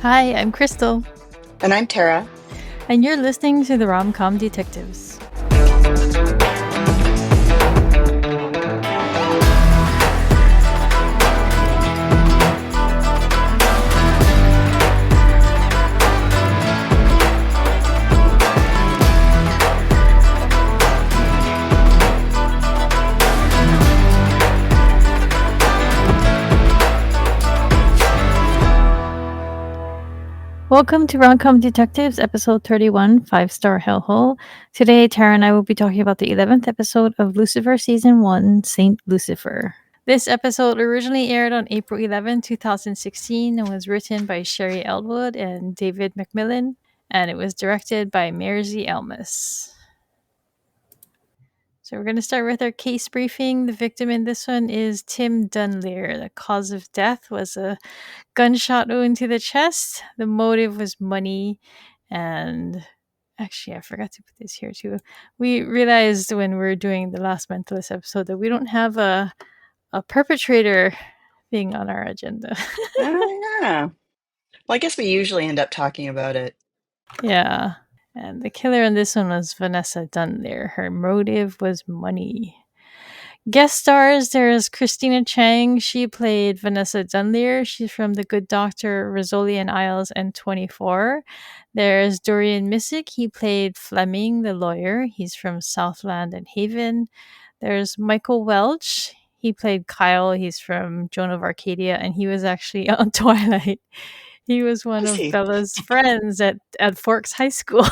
Hi, I'm Crystal, And I'm Tara. and you're listening to the Rom-Com Detectives. Welcome to Rom-Com Detectives, episode 31, 5-Star Hellhole. Today, Tara and I will be talking about the 11th episode of Lucifer Season 1, Saint Lucifer. This episode originally aired on April 11, 2016, and was written by Sherry Elwood and David McMillan, and it was directed by Mersey Elmas. So we're going to start with our case briefing. The victim in this one is Tim Dunlear. The cause of death was a gunshot wound to the chest. The motive was money. And actually, I forgot to put this here too. We realized when we were doing the last Mentalist episode that we don't have a perpetrator thing on our agenda. Oh, yeah. Well, I guess we usually end up talking about it. Yeah. And the killer in this one was Vanessa Dunlear. Her motive was money. Guest stars, there's Christina Chang. She played Vanessa Dunlear. She's from The Good Doctor, Rizzoli and Isles, and 24. There's Dorian Missick. He played Fleming, the lawyer. He's from Southland and Haven. There's Michael Welch. He played Kyle. He's from Joan of Arcadia, and he was actually on Twilight. He was one I of see. Bella's friends at Forks High School.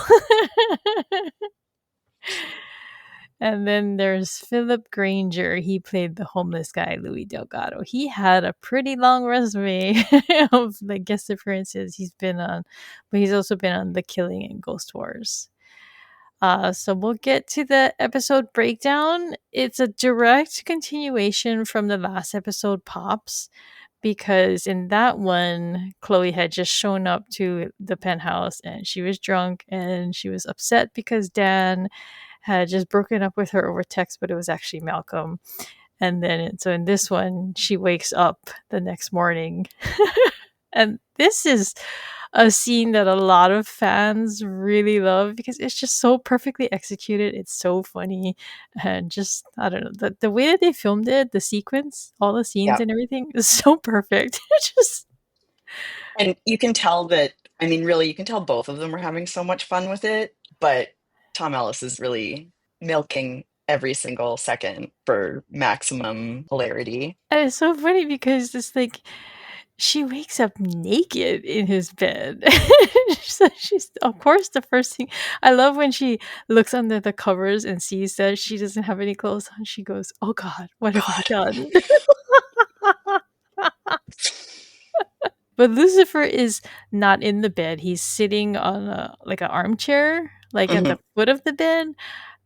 And then there's Philip Granger. He played the homeless guy, Louis Delgado. He had a pretty long resume of like guest appearances he's been on, but he's also been on The Killing and Ghost Wars. So we'll get to the episode breakdown. It's a direct continuation from the last episode, Pops, because in that one, Chloe had just shown up to the penthouse and she was drunk and she was upset because Dan had just broken up with her over text, but it was actually Malcolm. And then, so in this one, she wakes up the next morning. And this is a scene that a lot of fans really love because it's just so perfectly executed. It's so funny. And just, I don't know, the way that they filmed it, the sequence, all the scenes Yeah. and everything is so perfect. just And you can tell that, I mean, really, you can tell both of them are having so much fun with it, but Tom Ellis is really milking every single second for maximum hilarity. and it's so funny because it's like she wakes up naked in his bed. So she's, of course, the first thing I love when she looks under the covers and sees that she doesn't have any clothes on. She goes, "Oh God, what have I God. done?" But Lucifer is not in the bed. He's sitting on a like an armchair, like at Mhm. the foot of the bed.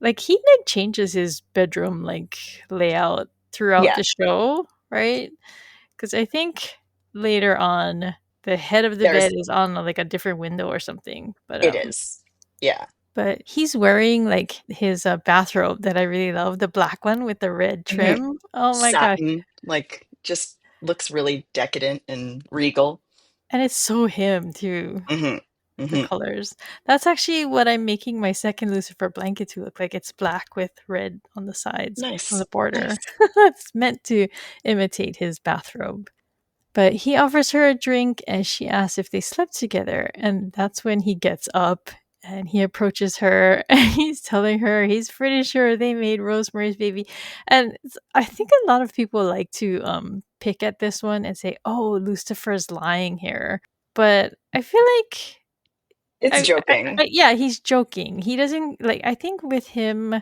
Like he like changes his bedroom like layout throughout Yeah, the show, right? Because I think later on the head of the bed there's, is on like a different window or something. it is. Yeah. But he's wearing like his bathrobe that I really love, the black one with the red Mhm. trim. Oh my gosh. Satin, like, just looks really decadent and regal. And it's so him too. Hmm. The Hmm. colors. That's actually what I'm making my second Lucifer blanket to look like. It's black with red on the sides, on the Nice. border. Nice. It's meant to imitate his bathrobe. But he offers her a drink and she asks if they slept together. And that's when he gets up and he approaches her and he's telling her he's pretty sure they made Rosemary's Baby. And I think a lot of people like to pick at this one and say, oh, Lucifer's lying here. But I feel like It's joking. yeah, he's joking. He doesn't like. I think with him,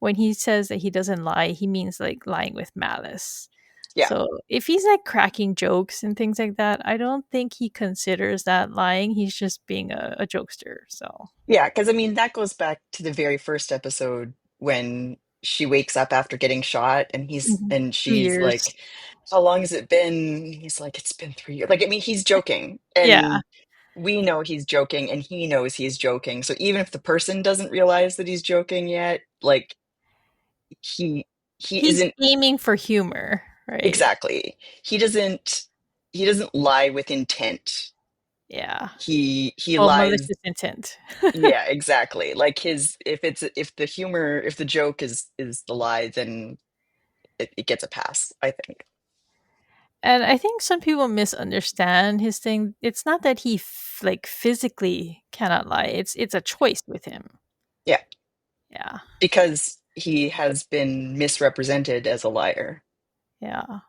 when he says that he doesn't lie, he means like lying with malice. Yeah. So if he's like cracking jokes and things like that, I don't think he considers that lying. He's just being a jokester. So Yeah, because I mean that goes back to the very first episode when she wakes up after getting shot and Mhm. two she's years. like, how long has it been? He's like, it's been 3 years. Like, I mean, he's joking. Yeah, And we know he's joking and he knows he's joking. So even if the person doesn't realize that he's joking yet, like he he he's isn't aiming for humor, right? exactly. He doesn't lie with intent. Yeah. He Oh, lies. malicious intent. Yeah, exactly. Like his if the humor, if the joke is the lie, then it gets a pass, I think. And I think some people misunderstand his thing. It's not that he like physically cannot lie. It's a choice with him. Yeah, Yeah. because he has been misrepresented as a liar. Yeah.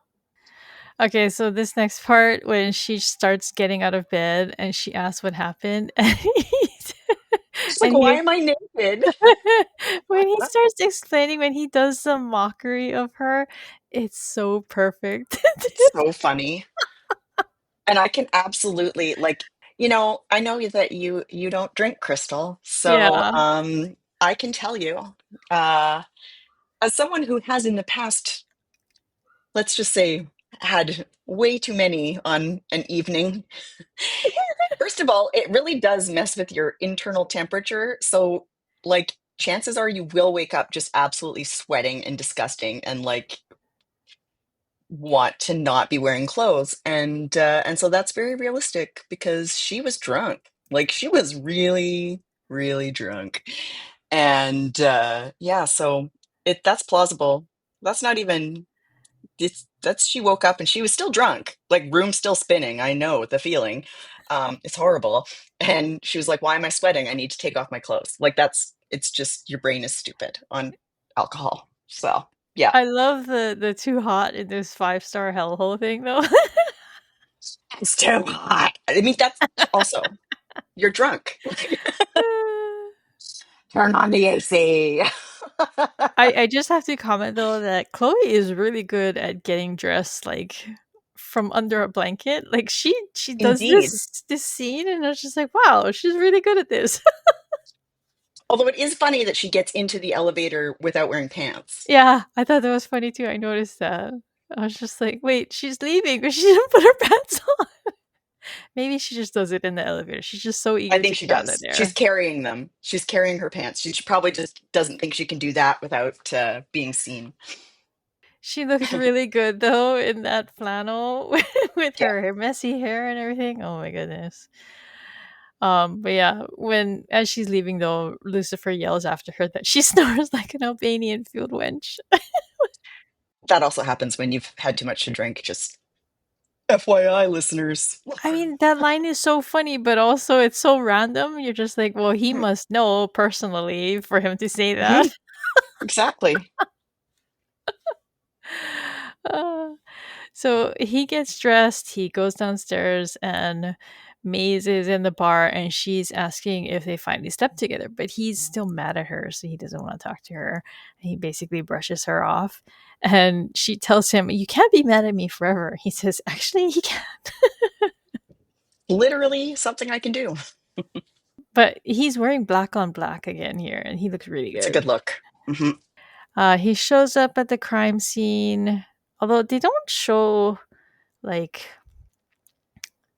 Okay, so this next part when she starts getting out of bed and she asks what happened She's like, and "Why he am I naked?" when he starts explaining when he does some mockery of her, it's so perfect. It's so funny. And I can absolutely like, I know that you don't drink Crystal, so Yeah. I can tell you, uh, as someone who has in the past, let's just say, had way too many on an evening. First of all, it really does mess with your internal temperature. So, like, chances are you will wake up just absolutely sweating and disgusting and like want to not be wearing clothes. And so that's very realistic because she was drunk. Like, she was really, really drunk. And yeah, so that's plausible. That's not even that's she woke up and she was still drunk, like room still spinning. I know the feeling. It's horrible. And she was like, "Why am I sweating? I need to take off my clothes." Like it's just your brain is stupid on alcohol. So yeah, I love the too hot in this five-star hellhole thing though. it's too hot. I mean, that's also you're drunk. Turn on the AC. I just have to comment though that Chloe is really good at getting dressed like from under a blanket. Like she does Indeed. this scene and I was just like, wow, she's really good at this. Although it is funny that she gets into the elevator without wearing pants. Yeah, I thought that was funny too. I noticed that. I was just like, wait, she's leaving, but she didn't put her pants on. Maybe she just does it in the elevator. She's just so I eager to think she get out of does. She's there. carrying them. She's carrying her pants. She probably just doesn't think she can do that without being seen. She looks really good though in that flannel with Yeah, her messy hair and everything. Oh my goodness. But yeah, when as she's leaving though, Lucifer yells after her that she snores like an Albanian field wench. that also happens when you've had too much to drink. Just FYI, listeners. I mean, that line is so funny, but also it's so random. You're just like, well, he Mhm, must know personally for him to say that. mhm, exactly. Uh, so he gets dressed, he goes downstairs, and Maze is in the bar and she's asking if they finally slept together, but he's still mad at her, so he doesn't want to talk to her. He basically brushes her off. And she tells him, "You can't be mad at me forever." He says, "Actually, he can." Literally something I can do. But he's wearing black on black again here, and he looks really It's a good. good look. Hmm. He shows up at the crime scene, although they don't show like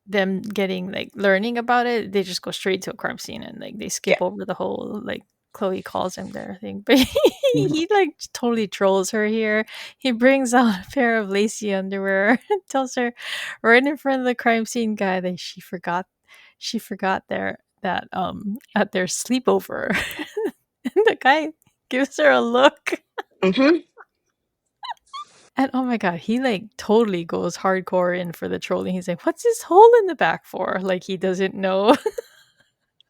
them getting like learning about it. They just go straight to a crime scene and like they Yeah. skip over the whole like Chloe calls him there thing. But Mhm. he like totally trolls her here. He brings out a pair of lacy underwear and tells her right in front of the crime scene guy that she forgot their that at their sleepover. And the guy gives her a look. Mhm. And oh my god, he like totally goes hardcore in for the trolling. He's like, "What's this hole in the back for?" Like he doesn't know.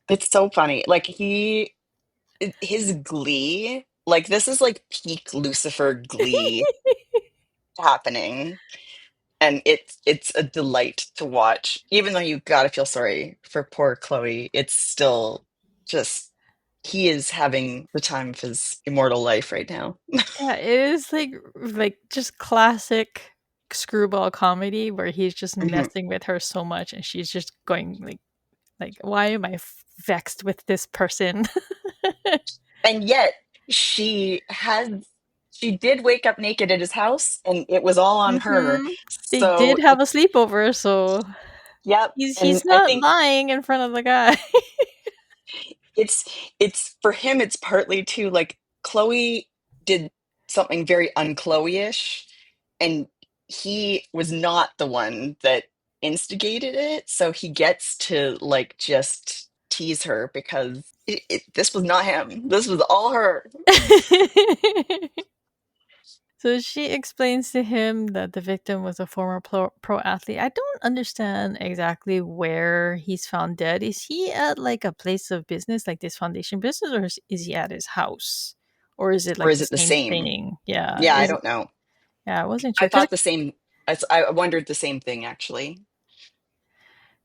It's so funny. Like his glee, like this is like peak Lucifer glee happening. And it's a delight to watch. Even though you gotta feel sorry for poor Chloe, it's still just he is having the time of his immortal life right now. Yeah, it is like just classic screwball comedy where he's just Mhm. messing with her so much and she's just going like why am I vexed with this person? And yet she did wake up naked at his house and it was all on her. Mhm. They So did have a sleepover, so yep. he's And I not think lying in front of the guy. it's it's for him it's partly too like Chloe did something very un-Chloe-ish and he was not the one that instigated it, so he gets to like just tease her because this was not him. This was all her. So she explains to him that the victim was a former pro athlete. I don't understand exactly where he's found dead. Is he at like a place of business, like this foundation business, or is he at his house? Or is it Or like is the it the same same? thing? Yeah. Yeah, I don't know. Yeah, I wasn't I sure thought the same. I wondered the same thing actually.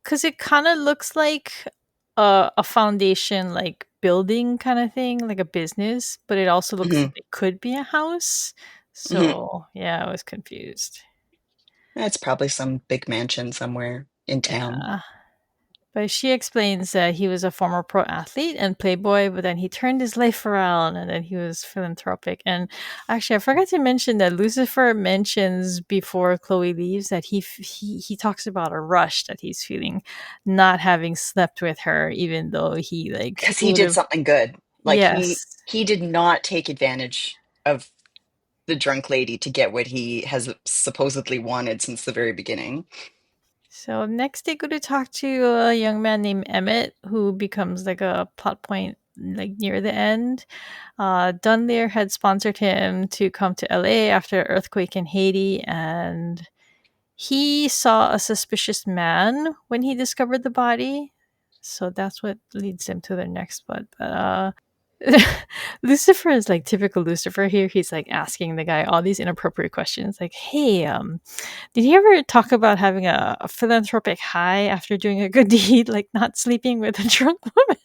because it kind of looks like a foundation like building kind of thing, like a business, but it also looks Hmm. like it could be a house. Hmm. So yeah, I was confused. It's probably some big mansion somewhere in town. Yeah. But she explains that he was a former pro athlete and playboy, but then he turned his life around and then he was philanthropic. And actually, I forgot to mention that Lucifer mentions before Chloe leaves that he talks about a rush that he's feeling, not having slept with her, even though he like Because he would did have. something good. Like Yes. he did not take advantage of the drunk lady to get what he has supposedly wanted since the very beginning. So next they go to talk to a young man named Emmett, who becomes like a plot point like near the end. Dunlear had sponsored him to come to LA after an earthquake in Haiti, and he saw a suspicious man when he discovered the body. So that's what leads him to their next spot. But Lucifer is like typical Lucifer here. He's like asking the guy all these inappropriate questions, like, "Hey, did he ever talk about having a philanthropic high after doing a good deed, like not sleeping with a drunk woman?"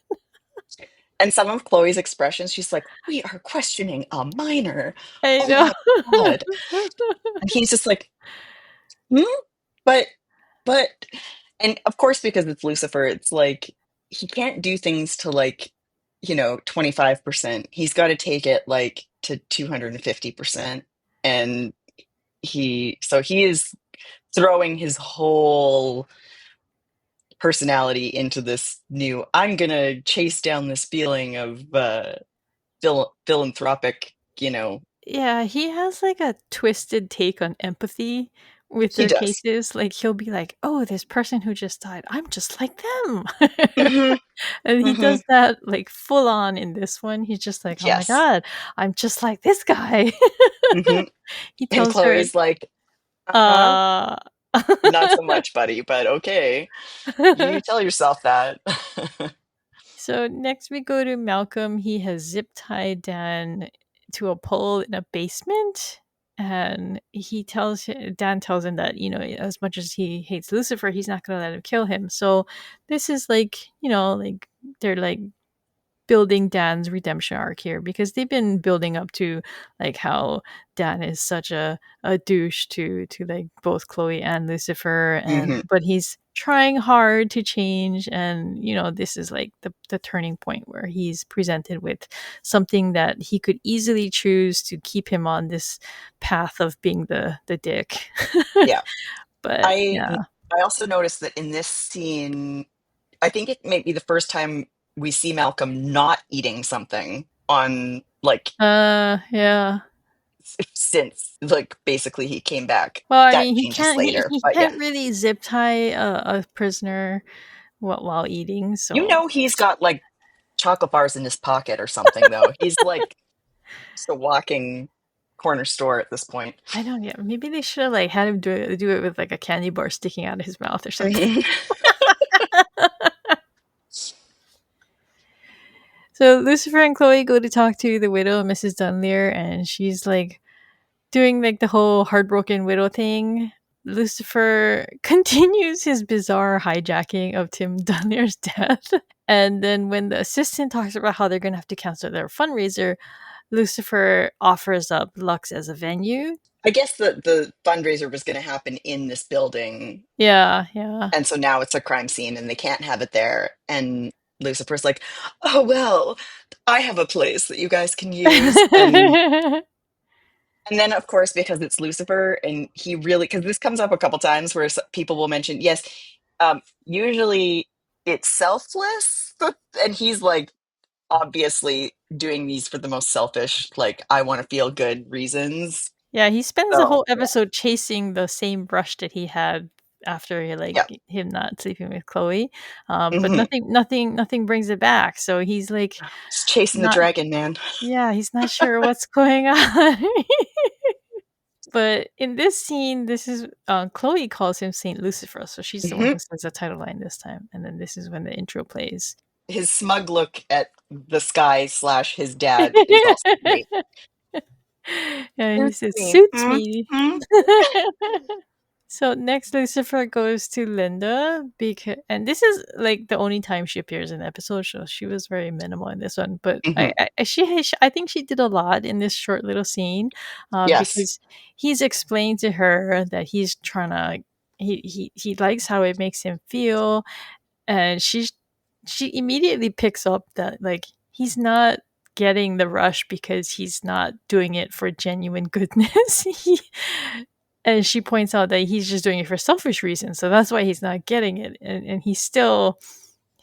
And some of Chloe's expressions, she's like, "We are questioning a minor. I Oh my know. God." And he's just like, "Hmm? But, but," and of course, because it's Lucifer, it's like he can't do things to like, 25%. He's got to take it like to 250%. And so he is throwing his whole personality into this new, I'm gonna chase down this feeling of philanthropic, Yeah, he has like a twisted take on empathy with he their does. cases. Like he'll be like, "Oh, this person who just died, I'm just like them." Hmm. And he Hmm. does that like full on in this one. He's just like, "Oh my Yes. god, I'm just like this guy." Hmm. He And tells her, Chloe's like, uh-huh, uh not so much, buddy, but okay. You tell yourself that. So next we go to Malcolm. He has zip tied Dan to a pole in a basement. And Dan tells him that, as much as he hates Lucifer, he's not going to let him kill him. So this is like, like they're like building Dan's redemption arc here because they've been building up to like how Dan is such a douche to like both Chloe and Lucifer, and Hmm. but he's trying hard to change, and this is like the turning point where he's presented with something that he could easily choose to keep him on this path of being the dick. Yeah. But I yeah. I also noticed that in this scene, I think it may be the first time we see Malcolm not eating something on like Yeah. since like basically he came back. Well, I That mean, he changes can't he, later, he but yeah. can't really zip tie a prisoner while eating. So He's got like chocolate bars in his pocket or something though. He's like just a walking corner store at this point. I don't. Yeah, maybe they should have like had him do it with like a candy bar sticking out of his mouth or something. Mhm. So Lucifer and Chloe go to talk to the widow, Mrs. Dunlear, and she's like doing like the whole heartbroken widow thing. Lucifer continues his bizarre hijacking of Tim Dunlear's death. And then when the assistant talks about how they're going to have to cancel their fundraiser, Lucifer offers up Lux as a venue. I guess the fundraiser was going to happen in this building, Yeah, yeah. and so now it's a crime scene and they can't have it there. And Lucifer's like, "Oh well, I have a place that you guys can use." And then, of course, because it's Lucifer, and he really, because this comes up a couple times where people will mention, yes, usually it's selfless, and he's like obviously doing these for the most selfish, like I want to feel good reasons. Yeah, he spends the So whole episode chasing the same brush that he had after Yeah. him not sleeping with Chloe. But Hmm. nothing brings it back. So he's like He's chasing the not dragon, man. yeah, he's not sure what's going on. But in this scene, this is Chloe calls him Saint Lucifer, so she's the one Hmm. who says the title line this time, and then this is when the intro plays. His smug look at the sky slash his dad is also great. And he Suits says, me. "Suits Hmm? me." Hmm? So next, Lucifer goes to Linda because, and this is like the only time she appears in the episode. So she was very minimal in this one, but Hmm. I think she did a lot in this short little scene, Yes. because he's explained to her that he's trying to. He likes how it makes him feel, and she immediately picks up that like he's not getting the rush because he's not doing it for genuine goodness. And she points out that he's just doing it for selfish reasons, so that's why he's not getting it, and he still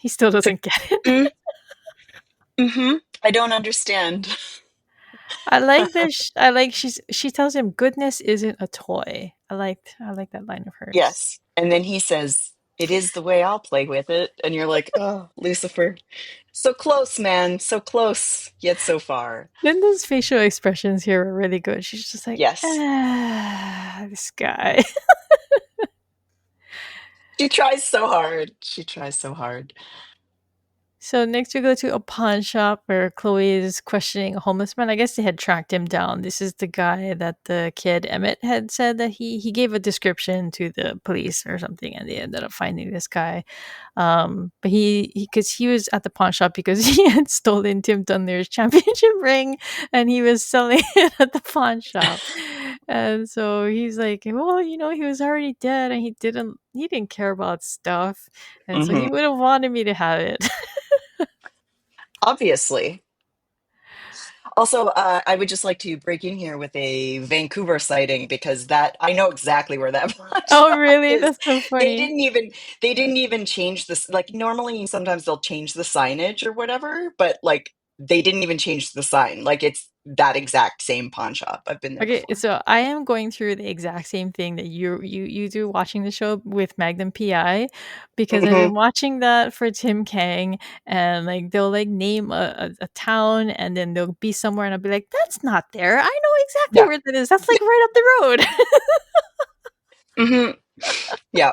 So, doesn't get it. mm-hmm. I don't understand. I like that. I like she tells him goodness isn't a toy. I like that line of hers. Yes. And then he says, "It is the way I'll play with it." And you're like, oh, Lucifer. So close, man. So close, yet so far. Linda's facial expressions here are really good. She's just like, Yes. ah, this guy. She tries so hard. She tries so hard. So next we go to a pawn shop where Chloe is questioning a homeless man. I guess they had tracked him down. This is the guy that the kid Emmett had said that he gave a description to the police or something, and they ended up finding this guy. But he because he was at the pawn shop because he had stolen Tim Dunlear's championship ring, and he was selling it at the pawn shop. And so he's like, well, he was already dead, and he didn't care about stuff, and so he Hmm. would have wanted me to have it. Obviously. Also, I would just like to break in here with a Vancouver sighting because that I know exactly where that pawn Oh, shop really? is. That's so They funny. didn't even they didn't even change this. Like normally, sometimes they'll change the signage or whatever, but like they didn't even change the sign. Like it's that exact same pawn shop. I've been there Okay, before. so I am going through the exact same thing that you do watching the show with Magnum PI, because I've Hmm. been watching that for Tim Kang, and like they'll like name a town, and then they'll be somewhere and I'll be like, that's not there. I know exactly Yeah. where that is. That's like right up the road. Hmm. Yeah.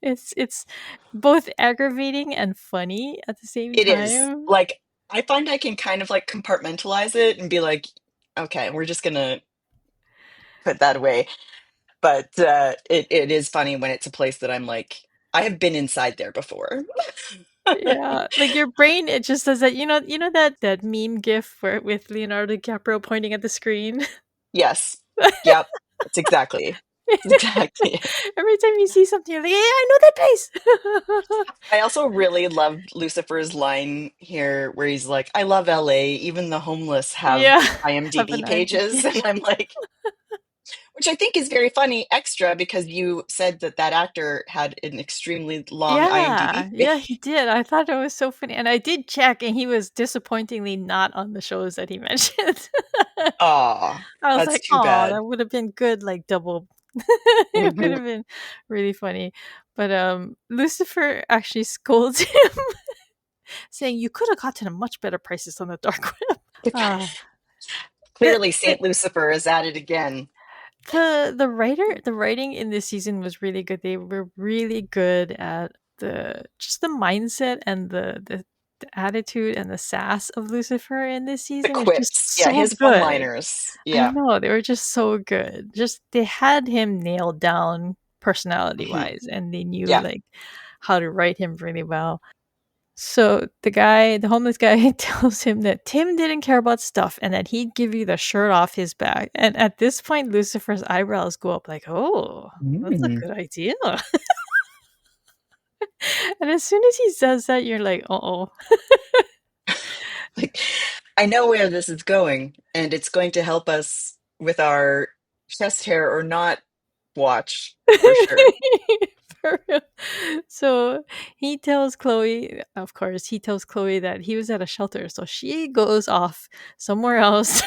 It's both aggravating and funny at the same It is. time. Like I find I can kind of like compartmentalize it and be like, okay, we're just gonna put that away. But it is funny when it's a place that I'm like, I have been inside there before. Yeah, like your brain, it just does that. That meme GIF where with Leonardo DiCaprio pointing at the screen. Yes. Yep. That's exactly. That's exactly it. Every time you see something, you're like, "Yeah, I know that place." I also really loved Lucifer's line here where he's like, I love LA, even the homeless have Yeah, have an IMDb ID pages. And page. I'm like, which I think is very funny extra because you said that that actor had an extremely long Yeah, IMDb yeah, he page. did. I thought it was so funny, and I did check, and he was disappointingly not on the shows that he mentioned. Aw, I was that's like, too "Oh, bad. that would have been good, like double." It would Hmm. have been really funny. But Lucifer actually scolds him, saying, "You could have gotten a much better prices on the dark web." Ah, the Clearly, the Saint Lucifer is at it again. the writing in this season was really good. They were really good at the mindset and the attitude and the sass of Lucifer in this The season was just quips. Yeah, so his one good. liners. I Yeah. know, they were just so good. Just they had him nailed down personality Hmm. wise, and they knew Yeah. like how to write him really well. So the homeless guy, tells him that Tim didn't care about stuff and that he'd give you the shirt off his back. And at this point, Lucifer's eyebrows go up like, oh, that's a Mm. good idea. And as soon as he says that, you're like, oh. Like, I know where this is going, and it's going to help us with our chest hair or not watch for sure. For real. So he tells Chloe, of course, he tells Chloe that he was at a shelter. So she goes off somewhere else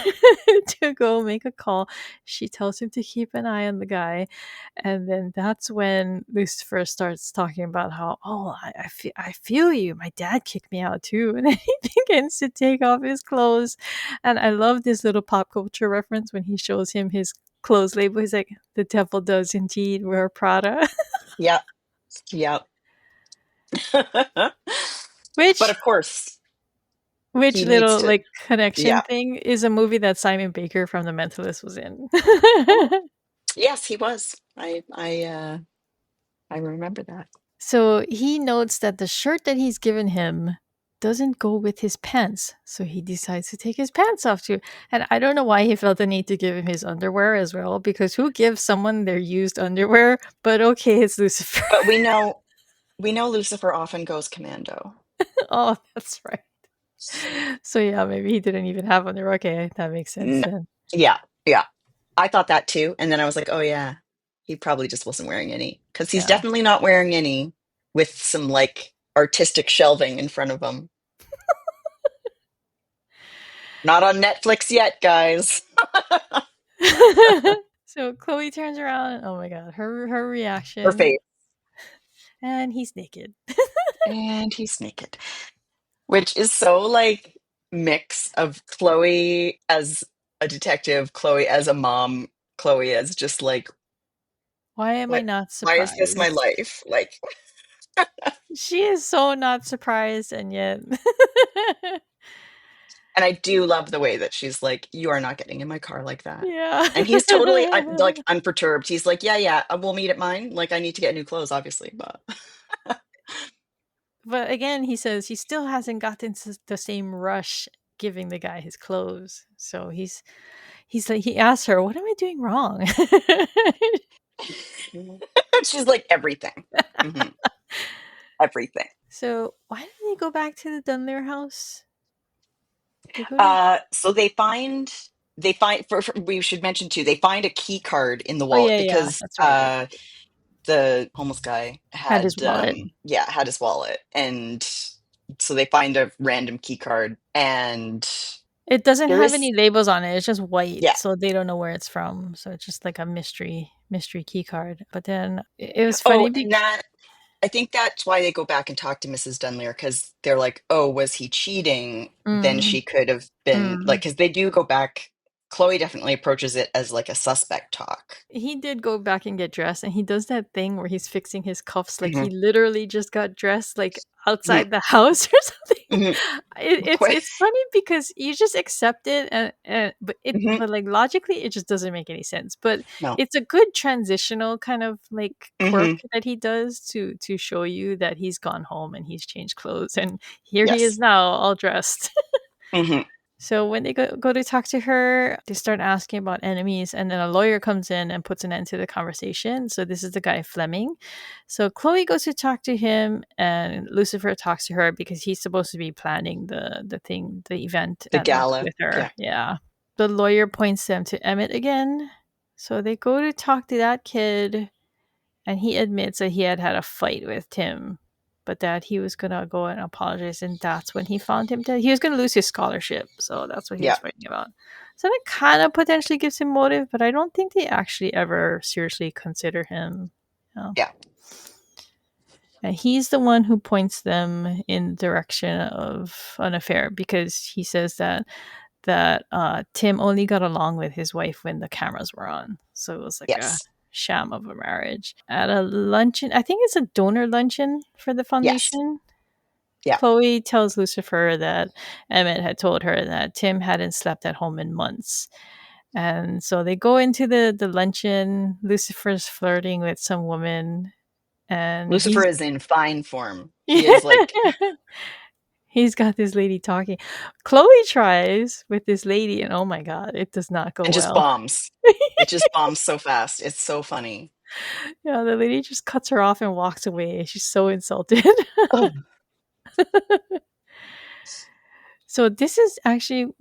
to go make a call. She tells him to keep an eye on the guy. And then that's when Lucifer starts talking about how, oh, I feel you. My dad kicked me out too. And then he begins to take off his clothes. And I love this little pop culture reference when he shows him his clothes label. He's like, the devil does indeed wear Prada. Yep. Yep. But which of course, which he needs little to. like connection Yeah. thing is a movie that Simon Baker from The Mentalist was in. Oh, yes, he was. I remember that. So he notes that the shirt that he's given him doesn't go with his pants. So he decides to take his pants off too. And I don't know why he felt the need to give him his underwear as well, because who gives someone their used underwear? But okay, it's Lucifer. But we know Lucifer often goes commando. Oh, that's right. So yeah, maybe he didn't even have underwear. Okay, that makes sense No, then. yeah, yeah. I thought that too, and then I was like, oh yeah, he probably just wasn't wearing any because he's Yeah. definitely not wearing any with some like artistic shelving in front of him. Not on Netflix yet, guys. So Chloe turns around. Oh my god, her Her reaction, face, and he's naked. and he's naked, which is so like mix of Chloe as a detective, Chloe as a mom, Chloe as just like Why am I what? not Why is this my surprised? life? Like, She is so not surprised, and yet, and I do love the way that she's like, "You are not getting in my car like that." yeah. And he's totally like unperturbed. He's like, "Yeah, yeah, we'll meet at mine. Like, I need to get new clothes, obviously, but But again, he says he still hasn't gotten the same rush giving the guy his clothes. So he's like he asks her, "What am I doing wrong?" she's like everything, hmm everything." So why did they go back to the Dunlear house? They go to So we should mention too. They find a key card in the Oh wallet yeah, yeah, because that's right. the homeless guy Had his had wallet. had his wallet, and so they find a random key card, and It doesn't there have is any labels on it. It's just white, yeah. so they don't know where it's from. So it's just like a mystery key card. But then it was Oh, funny and because that I think that's why they go back and talk to Mrs. Dunlear because they're like, oh, was he cheating? Then mm, she could have been like, mm. because they do go back. Chloe definitely approaches it as like a suspect talk. He did go back and get dressed, and he does that thing where he's fixing his cuffs, like Hmm he literally just got dressed, like hmm outside the house or something. hmm It's funny because you just accept it, and hmm but like logically, it just doesn't make any sense. But No. it's a good transitional kind of like quirk Hmm that he does to show you that he's gone home and he's changed clothes, and here he is Yes. now, all dressed. Hmm So when they go to talk to her, they start asking about enemies, and then a lawyer comes in and puts an end to the conversation. So this is the guy Fleming. So Chloe goes to talk to him, and Lucifer talks to her because he's supposed to be planning the event The at Lux gala. with her. Yeah. Yeah. The lawyer points them to Emmett again. So they go to talk to that kid, and he admits that he had had a fight with Tim, but that he was gonna go and apologize, and that's when he found him dead. He was gonna lose his scholarship, so that's what he was Yeah. fighting about. So that kind of potentially gives him motive, but I don't think they actually ever seriously consider him. You Yeah. And he's the one who points them in the direction of an affair because he says that Tim only got along with his wife when the cameras were on. So it was like a Yes. sham of a marriage. At a luncheon, I think it's a donor luncheon for the Yes. foundation. Yeah. Chloe tells Lucifer that Emmett had told her that Tim hadn't slept at home in months. And so they go into the luncheon. Lucifer's flirting with some woman, and Lucifer he's is in fine form. He is like, he's got this lady talking. Chloe tries with this lady, and oh my god, it does not go and just well. bombs. It just bombs so fast. It's so funny. Yeah, the lady just cuts her off and walks away. She's so insulted. Oh, So this is actually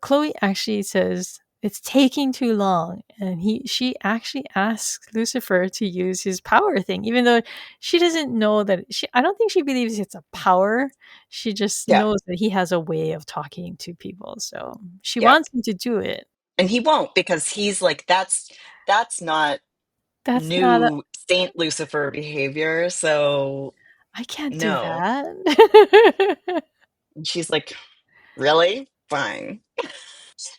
Chloe actually says It's taking too long. And she actually asks Lucifer to use his power thing, even though she doesn't know that I don't think she believes it's a power. She just Yeah. knows that he has a way of talking to people. So she Yeah. wants him to do it. And he won't because he's like, that's not That's not a new Saint Lucifer behavior. So I can't do no. that. And she's like, really? Fine.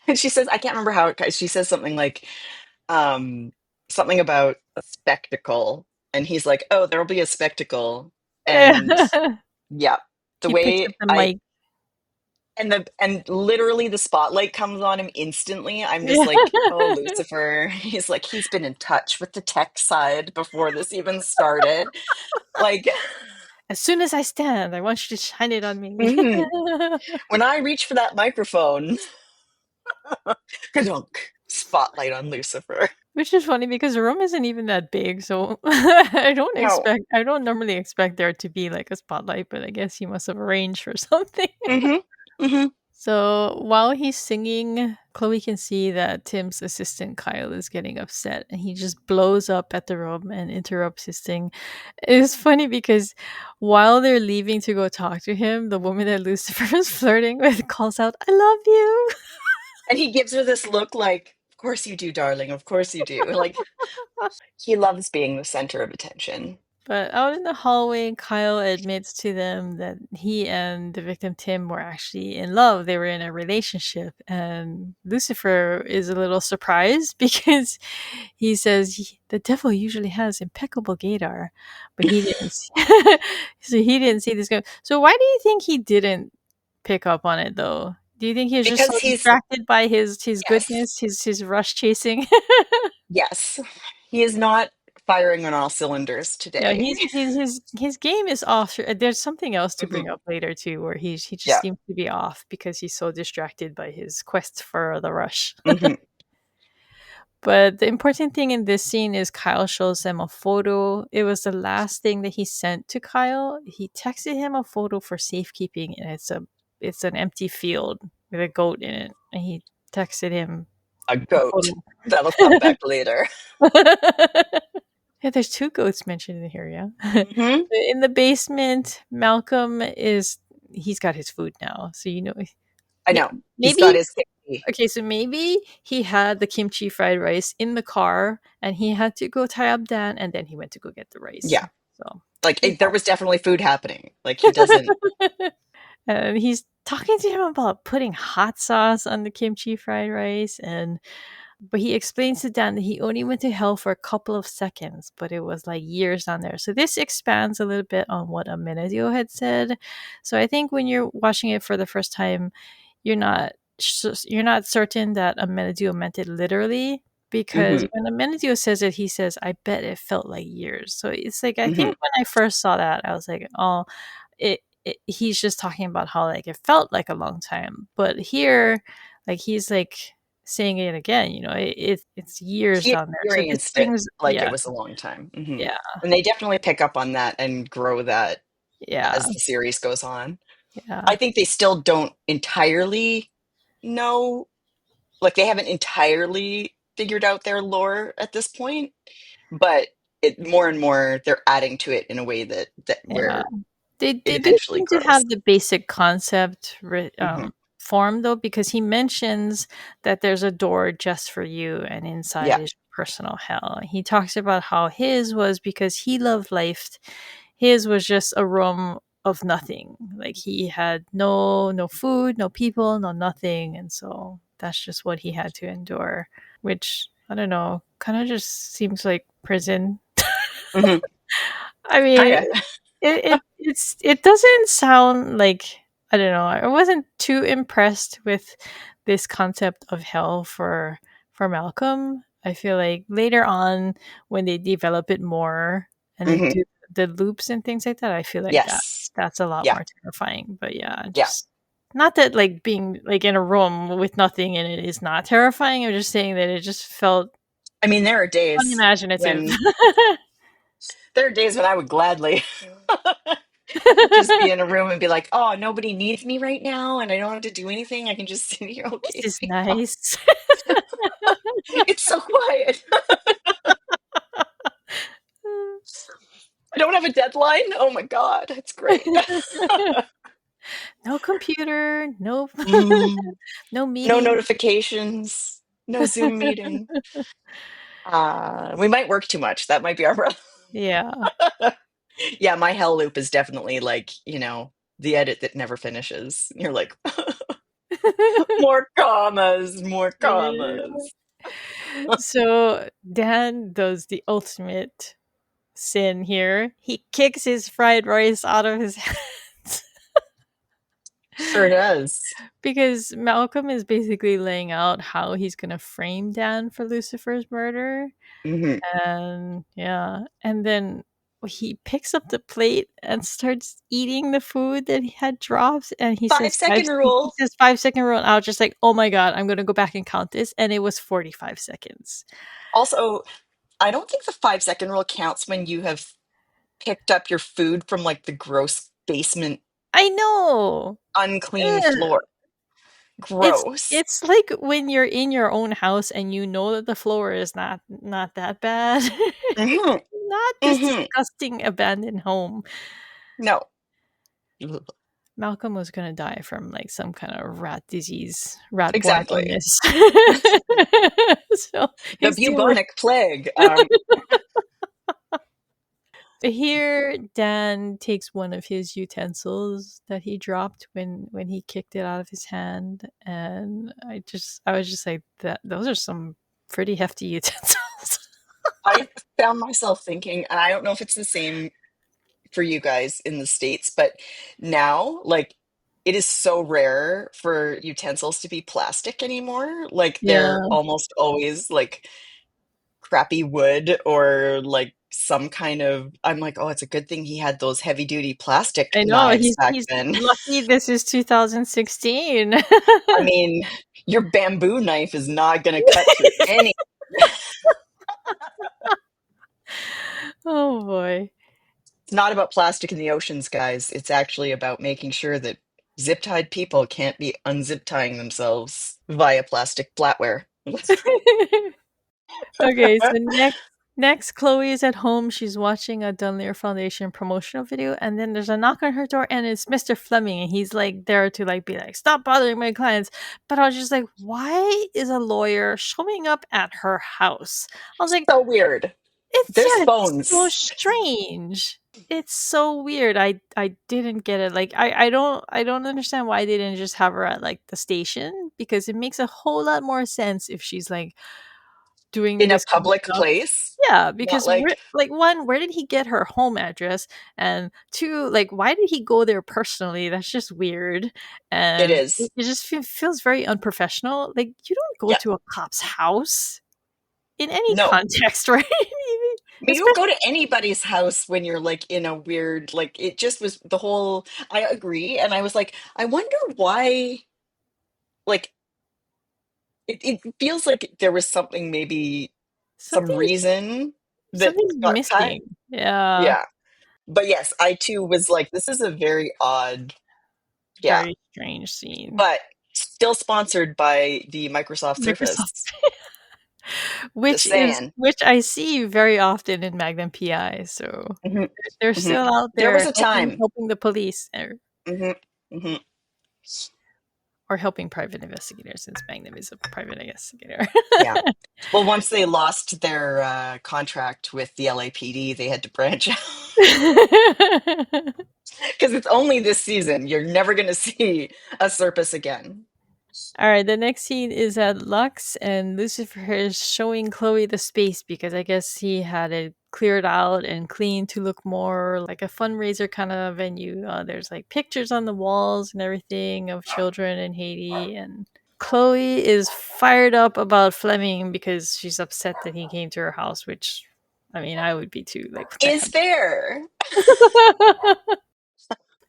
And she says, I can't remember how she says something like, um, something about a spectacle. And he's like, oh, there'll be a spectacle. And Yeah. yeah, the He picks way up the I mic. and literally the spotlight comes on him instantly. I'm just Yeah. like, oh, Lucifer. He's like, he's been in touch with the tech side before this even started. Like, As soon as I stand, I want you to shine it on me. mhm. When I reach for that microphone, ka-dunk, spotlight on Lucifer. Which is funny because the room isn't even that big, so No. I don't normally expect there to be like a spotlight, but I guess he must have arranged for something. Hmm. Hmm. So while he's singing, Chloe can see that Tim's assistant Kyle is getting upset and he just blows up at the room and interrupts his thing. It's funny because while they're leaving to go talk to him, the woman that Lucifer is flirting with calls out, I love you. And he gives her this look like, of course you do, darling. Of course you do. Like, he loves being the center of attention. But out in the hallway, Kyle admits to them that he and the victim Tim were actually in love. They were in a relationship. And Lucifer is a little surprised because he says the devil usually has impeccable gaydar, but he didn't. So he didn't see this guy. So why do you think he didn't pick up on it though? Do you think he was just Because so he's, distracted by his yes, goodness, his rush chasing? yes, he is not firing on all cylinders Yeah, today. his game is off. There's something else to Hmm. bring up later too, where he just Yeah. seems to be off because he's so distracted by his quest for the rush. Hmm. But the important thing in this scene is Kyle shows them a photo. It was the last thing that he sent to Kyle. He texted him a photo for safekeeping, and it's an empty field with a goat in it, and he texted him A a goat. photo. That'll come back later. Yeah, there's two goats mentioned in here, yeah. Hmm. In the basement, Malcolm is he's got his food now. So I may- know. He's got maybe his safety. okay, so maybe he had the kimchi fried rice in the car and he had to go tie up Dan and then he went to go get the rice. Yeah. So Like, he's there was definitely food happening. Like, he doesn't. and he's talking to him about putting hot sauce on the kimchi fried rice and but he explains to Dan that he only went to hell for a couple of seconds, but it was like years down there. So this expands a little bit on what Amenadio had said. So I think when you're watching it for the first time, you're not you're not certain that Amenadio meant it literally because Hmm. when Amenadio says it, he says, "I bet it felt like years." So it's like I Hmm. think when I first saw that, I was like, "Oh, he's just talking about how like it felt like a long time." But here, like he's like saying it again. It's years He down there. So this experienced it brings, like it was a long time. Hmm. yeah, And they definitely pick up on that and grow that yeah, as the series goes on. yeah, I think they still don't entirely know, like, they haven't entirely figured out their lore at this point, but more and more they're adding to it in a way that yeah. where it They do eventually seem to grows. have the basic concept Hmm. formed though, because he mentions that there's a door just for you, and inside Yeah. is personal hell. He talks about how his was because he loved life. His was just a room of nothing. Like he had no food, no people, no nothing, and so that's just what he had to endure. Which I don't know, kind of just seems like prison. Hmm. I Kind mean, of. it doesn't sound like I don't know. I wasn't too impressed with this concept of hell for Malcolm. I feel like later on when they develop it more and they Hmm. do the loops and things like that, I feel like Yes. that's a lot Yeah. more terrifying. But yeah, Yeah. just not that like being like in a room with nothing in it is not terrifying. I'm just saying that it just felt I mean, unimaginative. there are days when I would gladly Just be in a room and be like, oh, nobody needs me right now, and I don't have to do anything. I can just sit here. This Okay, is sweetheart. nice. It's so quiet. I don't have a deadline. Oh my God, it's great. No computer, no Mm, no no meeting. notifications, no Zoom meeting. We might work too much. That might be our problem. Yeah. Yeah, my hell loop is definitely like, the edit that never finishes. You're like, more commas, more commas. So Dan does the ultimate sin here. He kicks his fried rice out of his hands Sure does. because Malcolm is basically laying out how he's going to frame Dan for Lucifer's murder. Hmm. And yeah, and then he picks up the plate and starts eating the food that he had dropped, and he Five says second rule. 5 second rule, and I was just like, oh my god, I'm gonna go back and count this, and it was 45 seconds. Also, I don't think the 5 second rule counts when you have picked up your food from like the gross basement, I know. unclean Ugh. floor. it's Gross. it's like when you're in your own house and you know that the floor is not that bad. Hmm. Not this Hmm. disgusting abandoned home. No. Ugh. Malcolm was gonna die from like some kind of rat disease, rat-borne Exactly. illness. So The he's doing worse. bubonic plague. Here, Dan takes one of his utensils that he dropped when he kicked it out of his hand, and I was just like that. Those are some pretty hefty utensils. I found myself thinking, and I don't know if it's the same for you guys in the States, but now, like, it is so rare for utensils to be plastic anymore. Like, they're Yeah, almost always like crappy wood or like some kind of. I'm like, oh, it's a good thing he had those heavy duty plastic I know. knives back He's then. lucky. This is 2016. I mean, your bamboo knife is not going to cut through any. Oh boy. It's not about plastic in the oceans, guys. It's actually about making sure that zip-tied people can't be unzip tying themselves via plastic flatware. Okay, so next Chloe is at home. She's watching a Dunlear Foundation promotional video, and then there's a knock on her door, and it's Mr. Fleming, and he's like there to like be like, stop bothering my clients. But I was just like, why is a lawyer showing up at her house? I was like, So weird. it's There's yeah, it's so phones. strange. It's so weird. I didn't get it. Like I don't understand why they didn't just have her at like the station, because it makes a whole lot more sense if she's like doing In a this kind of public stuff. place. Yeah, Not because like like one, where did he get her home address? And two, like why did he go there personally? That's just weird, it and is. it just feels very unprofessional. Like you don't go Yeah. to a cop's house in any No. context, right? I mean, you don't Especially go to anybody's house when you're like in a weird, like, it just was the whole. I agree. And I was like, I wonder why, like, it feels like there was something, maybe some something's reason that something's got cut. missing. Yeah, Yeah. But yes, I too was like, this is a very odd, yeah, very strange scene. but still sponsored by the Microsoft Microsoft, Surface. Just saying. which I see very often in Magnum PI. So Hmm. they're Hmm. still out There was there a helping time. helping the police, Hmm. Hmm. or helping private investigators, since Magnum is a private investigator. Yeah. Well, once they lost their contract with the LAPD, they had to branch out because it's only this season. You're never going to see a Surface again. All right, the next scene is at Lux, and Lucifer is showing Chloe the space because I guess he had it cleared out and cleaned to look more like a fundraiser kind of venue. There's like pictures on the walls and everything of children in Haiti, and Chloe is fired up about Fleming because she's upset that he came to her house, which I mean, I would be too. Like, what the Is fair. heck?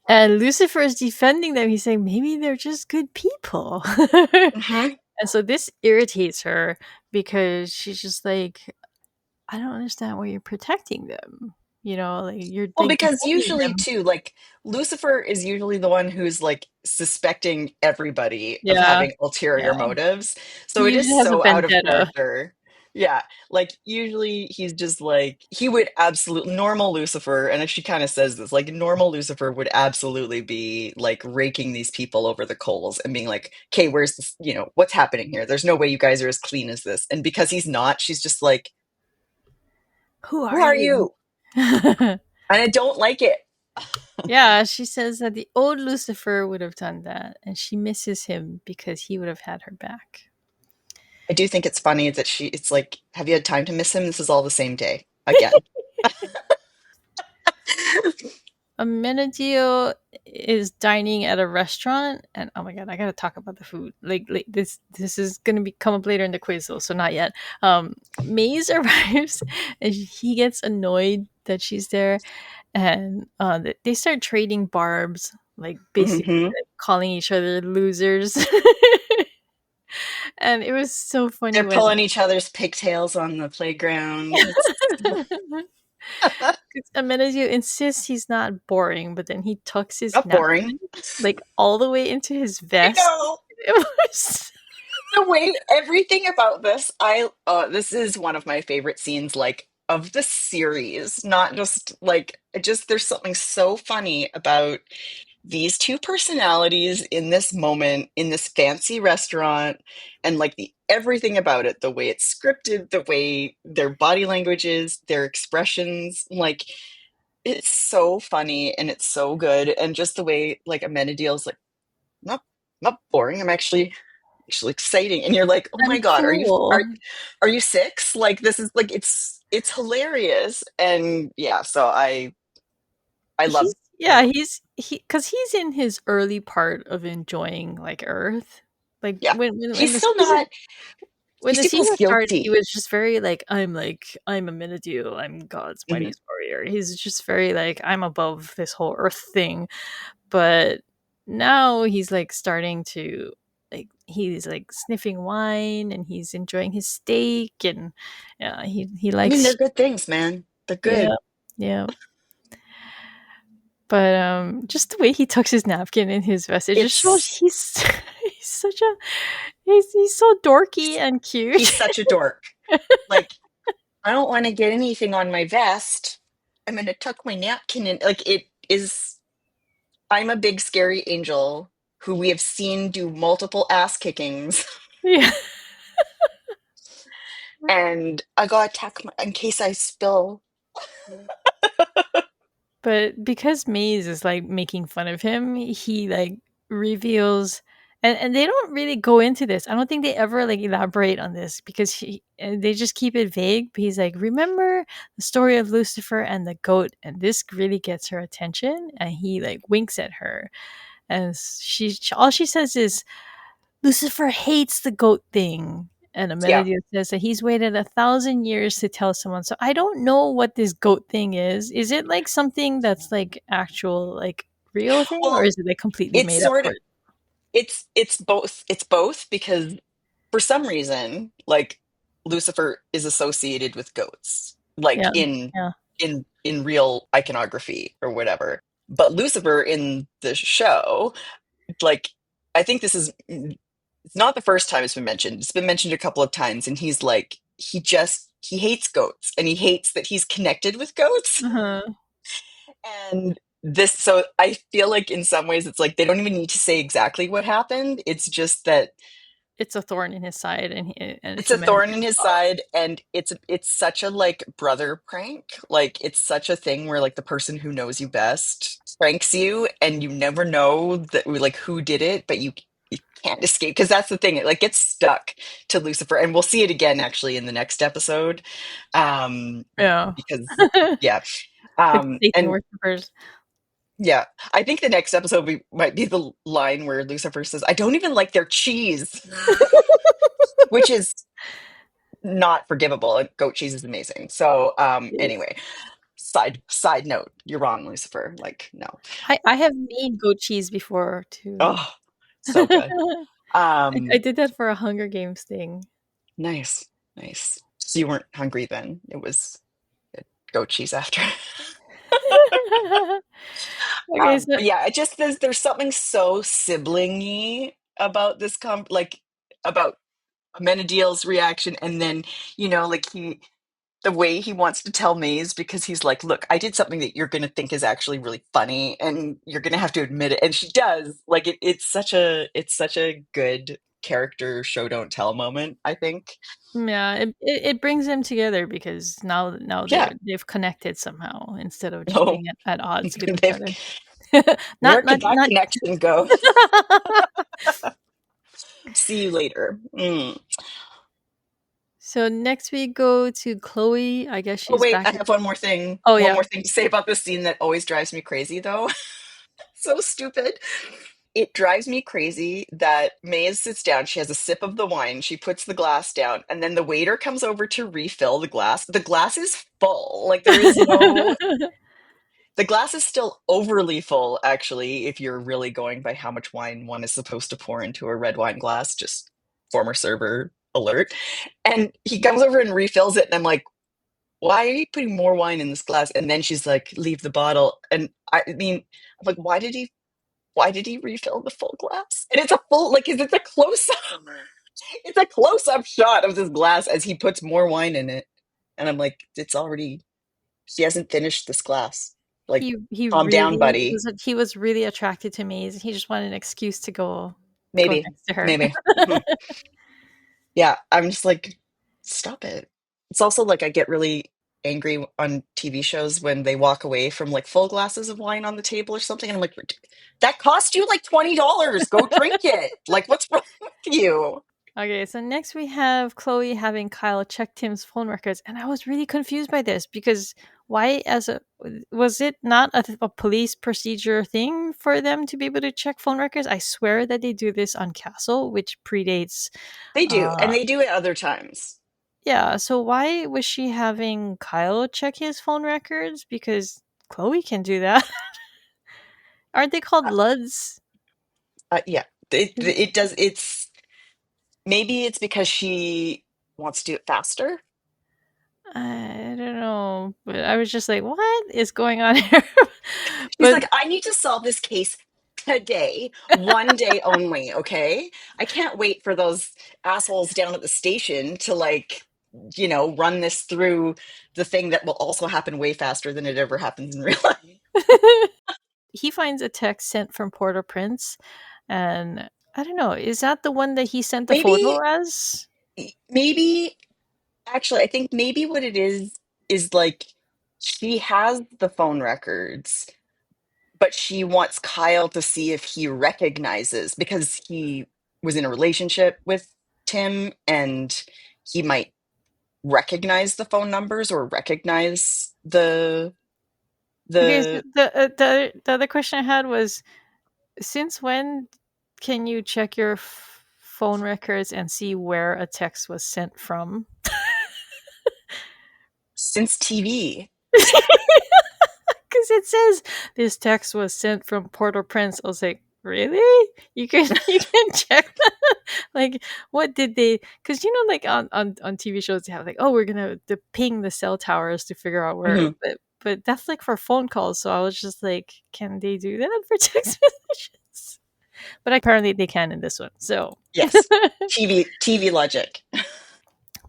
And Lucifer is defending them. He's saying maybe they're just good people. Hmm. And so this irritates her because she's just like, I don't understand why you're protecting them. Like you're Well, like because defending usually him. too, like Lucifer is usually the one who's like suspecting everybody of Yeah, having ulterior yeah. motives. So He it is usually has a so out of vendetta. character. Yeah, like usually he's just like he would absolutely normal Lucifer, and she kind of says this, like normal Lucifer would absolutely be like raking these people over the coals and being like, "Okay, where's this, what's happening here? There's no way you guys are as clean as this." And because he's not, she's just like, Who "Who are are you? you?" And I don't like it. Yeah, she says that the old Lucifer would have done that, and she misses him because he would have had her back. I do think it's funny that it's like, have you had time to miss him? This is all the same day again. Amenadiel is dining at a restaurant, and oh my god, I gotta talk about the food. Like this is gonna be come up later in the quiz though, so not yet. Maze arrives, and he gets annoyed that she's there, and they start trading barbs, like basically Hmm. like, calling each other losers. And it was so funny They're when pulling each other's pigtails on the playground. It's Amenadiel insists he's not boring, but then he tucks his not boring. napkin like all the way into his I vest. know. It was The way everything about this, this is one of my favorite scenes, like of the series. Not just like it just there's something so funny about these two personalities in this moment in this fancy restaurant, and like the everything about it, the way it's scripted, the way their body language is, their expressions, like it's so funny and it's so good. And just the way like Amenadiel's like, not boring, I'm actually exciting, and you're like, oh my I'm god, cool. are you six? Like this is like it's hilarious. And yeah, so I love He's yeah, he because he's in his early part of enjoying like Earth. Like yeah, when he's still not, when he the still feels season started, he guilty. was just very I'm a Amenadiel, I'm God's Mhm. mightiest warrior. He's just very like I'm above this whole Earth thing. But now he's like starting to like he's like sniffing wine and he's enjoying his steak and yeah, he I mean, likes they're good things, man. They're yeah, good. yeah. But just the way he tucks his napkin in his vest, it just shows It's he's such a he's so dorky he's, and he's cute. such a dork. Like, I don't want to get anything on my vest. I'm gonna tuck my napkin in. Like, it is. I'm a big scary angel who we have seen do multiple ass kickings, Yeah. and I gotta tuck my in case I spill. But because Maze is like making fun of him, he like reveals and they don't really go into this. I don't think they ever like elaborate on this because they just keep it vague. But he's like, remember the story of Lucifer and the goat, and this really gets her attention. And he like winks at her, and she all she says is, Lucifer hates the goat thing. And Yeah. Amenadiel says that he's waited 1,000 years to tell someone. So I don't know what this goat thing is. Is it like something that's like actual, like real thing, or Well, is it like completely it's made up sort for of it? it's both. It's both because for some reason, like Lucifer is associated with goats, like Yeah, yeah. in real iconography or whatever. But Lucifer in the show, like I think this is it's not the first time it's been mentioned. It's been mentioned a couple of times, and he's like he hates goats, and he hates that he's connected with goats. Uh-huh. And this, so I feel like in some ways it's like they don't even need to say exactly what happened. It's just that It's a thorn in his side, and it's it's a thorn in Amenadiel's his fault. side, and it's such a like brother prank. Like it's such a thing where like the person who knows you best pranks you, and you never know that like who did it, but you can't escape because that's the thing. It like gets stuck to Lucifer, and we'll see it again actually in the next episode. Um, Yeah. because yeah, It's Satan and worshippers. yeah, I think the next episode might be the line where Lucifer says, "I don't even like their cheese," which is not forgivable. And goat cheese is amazing. So, Yes. anyway, side note, you're wrong, Lucifer. Like, no. I have made goat cheese before too. Oh, so good. I Um, did that for a Hunger Games thing. nice, nice. So you weren't hungry then. It was goat cheese after. Okay, so But yeah, it just there's something so sibling-y about this like about Amenadiel's reaction, and then like the way he wants to tell Maze, because he's like, "Look, I did something that you're gonna think is actually really funny, and you're gonna have to admit it." And she does. Like it's such a good character show don't tell moment, I think. yeah, it brings them together because now Yeah. they've connected somehow instead of just No, being at odds with each they've other. where Not could not that not connection go? See you later. So next we go to Chloe. I guess Oh she's wait, back. I have one more thing. Oh One yeah. more thing to say about this scene that always drives me crazy, though. So stupid. It drives me crazy that Maze sits down. She has a sip of the wine. She puts the glass down, and then the waiter comes over to refill the glass. The glass is full. Like there is no. The glass is still overly full, actually, if you're really going by how much wine one is supposed to pour into a red wine glass. Just former server alert. And he comes over and refills it, and I'm like, why are you putting more wine in this glass? And then she's like, leave the bottle. And I mean, I'm like, why did he refill the full glass? And it's a full, like, it's a close up. It's a close up shot of this glass as he puts more wine in it. And I'm like, he hasn't finished this glass. Like, He calm down, really buddy. was really attracted to Maze. He just wanted an excuse to go Maybe, next to her. maybe. Mhm. Yeah, I'm just like, stop it. It's also like I get really angry on TV shows when they walk away from like full glasses of wine on the table or something. And I'm like, that cost you like $20. Go drink it. Like, what's wrong with you? Okay, so next we have Chloe having Kyle check Tim's phone records, and I was really confused by this because why, as a was it not a police procedure thing for them to be able to check phone records? I swear that they do this on Castle, which predates. They do, and Uh, they do it other times. yeah. So why was she having Kyle check his phone records? Because Chloe can do that. Aren't they called Uh, Luds? yeah, it does. Maybe it's because she wants to do it faster. I don't know, but I was just like, "What is going on here?" She's But like, I need to solve this case today, one day only, okay? I can't wait for those assholes down at the station to run this through the thing that will also happen way faster than it ever happens in real life. he finds a text sent from Port-au-Prince, and I don't know, is that the one that he sent the Maybe, photo as? maybe, actually, I think maybe what it is like she has the phone records, but she wants Kyle to see if he recognizes because he was in a relationship with Tim and he might recognize the phone numbers or recognize Okay, so the the other question I had was, since when can you check your phone records and see where a text was sent from? since TV. Because it says this text was sent from Port-au-Prince. I was like, really? You can you can check that? Like, what did they? Because like on TV shows they have like, oh, we're gonna ping the cell towers to figure out where, Mhm. but that's like for phone calls. So I was just like, can they do that for text messages? But apparently they can in this one. So Yes, TV logic.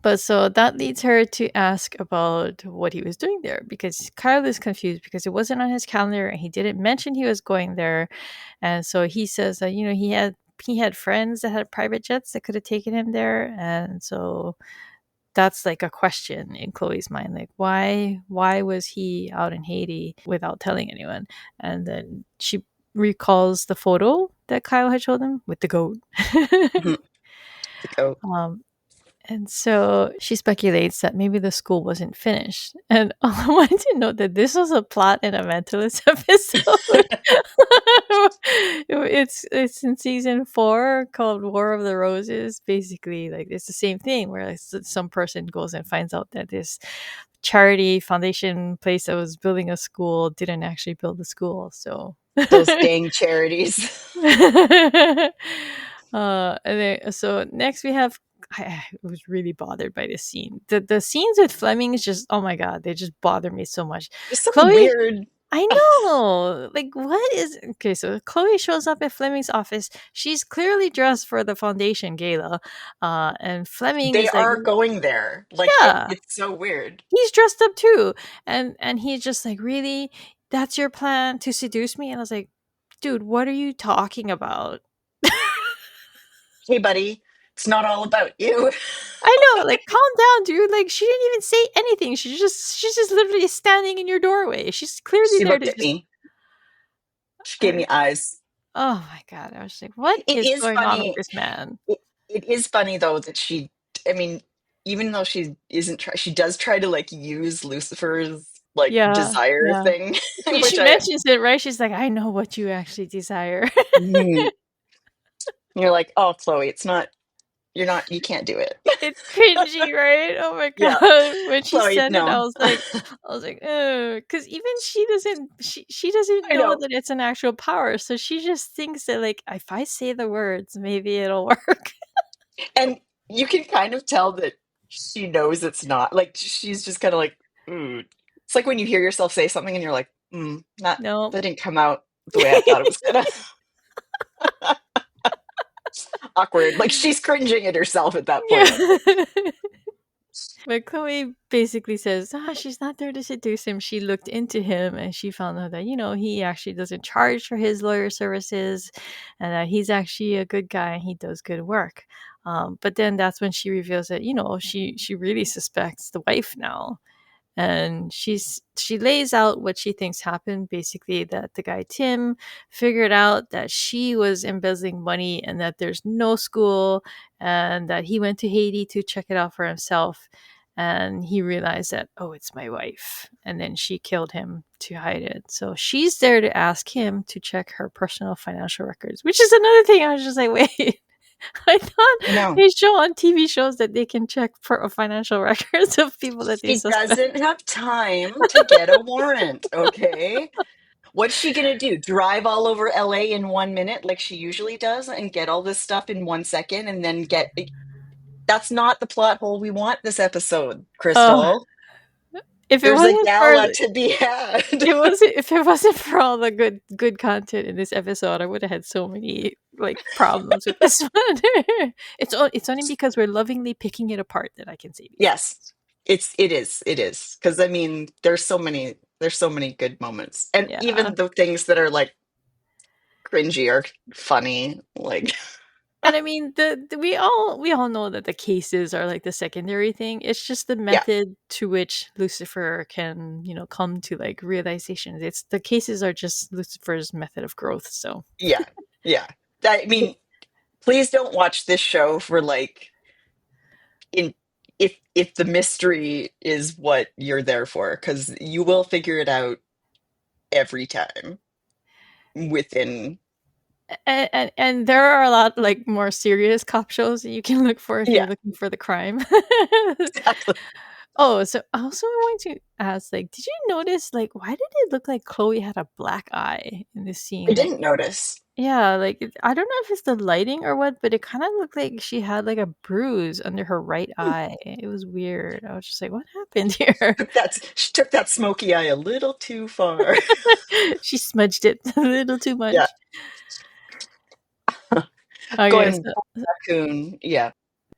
But so that leads her to ask about what he was doing there because Kyle is confused because it wasn't on his calendar and he didn't mention he was going there. And so he says that he had friends that had private jets that could have taken him there, and so that's like a question in Chloe's mind, like why was he out in Haiti without telling anyone? And then she recalls the photo that Kyle had showed them with the goat. Mhm. The goat. um, and so she speculates that maybe the school wasn't finished. And I wanted to note that this was a plot in a Mentalist episode. It's in season 4 called War of the Roses. Basically, like it's the same thing where like, some person goes and finds out that this charity foundation place that was building a school didn't actually build the school. So Those dang charities. and then, so next we have I was really bothered by this scene. The scenes with Fleming is just, oh my god, they just bother me so much. There's some Chloe, weird. I know. Like, what is okay? So Chloe shows up at Fleming's office. She's clearly dressed for the foundation gala, and Fleming They is like, are going there. Like "Yeah, it's so weird. he's dressed up too," and he's just like, "Really? That's your plan to seduce me?" And I was like, "Dude, what are you talking about?" Hey, buddy, it's not all about you. I know, like, calm down, dude. Like, she didn't even say anything. She's just literally standing in your doorway. She's clearly She there looked to at just. me. She gave Uh, me eyes. oh my god! I was like, what It is is going on with funny. this man? It is funny though that I mean, even though she isn't she does try to like use Lucifer's like Yeah, desire yeah. thing, She which mentions it, right? She's like, I know what you actually desire. mhm. You're like, oh, Chloe, it's not, you can't do it. It's cringy, right? Oh my Yeah, god. When she Chloe, said it, no. I was like, because even she doesn't I know know. that it's an actual power. So she just thinks that like if I say the words, maybe it'll work. And you can kind of tell that she knows it's not. Like she's just kind of like, mm. It's like when you hear yourself say something and you're like, not No. that didn't come out the way I thought it was gonna. Awkward. Like she's cringing at herself at that point. Yeah. But Chloe basically says, she's not there to seduce him. She looked into him and she found out that, he actually doesn't charge for his lawyer services and that he's actually a good guy and he does good work. But then that's when she reveals that, she really suspects the wife now, and she lays out what she thinks happened, basically that the guy Tim figured out that she was embezzling money and that there's no school, and that he went to Haiti to check it out for himself, and he realized that, oh, it's my wife, and then she killed him to hide it. So she's there to ask him to check her personal financial records, which is another thing. I was just like, wait, I I thought know. they show on TV shows that they can check for financial records of people that they She suspect. doesn't have time to get a warrant, okay? What's she gonna do? Drive all over LA in 1 minute like she usually does and get all this stuff in 1 second and then get. That's not the plot hole we want this episode, Oh, Crystal. if it There's a wasn't for gala to be had. if it wasn't for all the good content in this episode, I would have had so many like problems with this one. It's only because we're lovingly picking it apart that I can say these Yes, things. it is because I mean there's so many good moments and Yeah. even the things that are like cringy are funny. Like And I mean, we all know that the cases are like the secondary thing. It's just the yeah, method to which Lucifer can, come to like realizations. It's the cases are just Lucifer's method of growth. So yeah, yeah. I mean, please don't watch this show for like in if the mystery is what you're there for because you will figure it out every time within. and there are a lot like more serious cop shows that you can look for if you're Yeah, looking for the crime. exactly. Oh, so I also want to ask, like, did you notice, like, why did it look like Chloe had a black eye in this I scene? Like, didn't notice. yeah, like I don't know if it's the lighting or what, but it kind of looked like she had like a bruise under her right Hmm, eye. It was weird. I was just like, what happened here? she took that smoky eye a little too far. She smudged it a little too Yeah, much. Okay, going so raccoon. Yeah,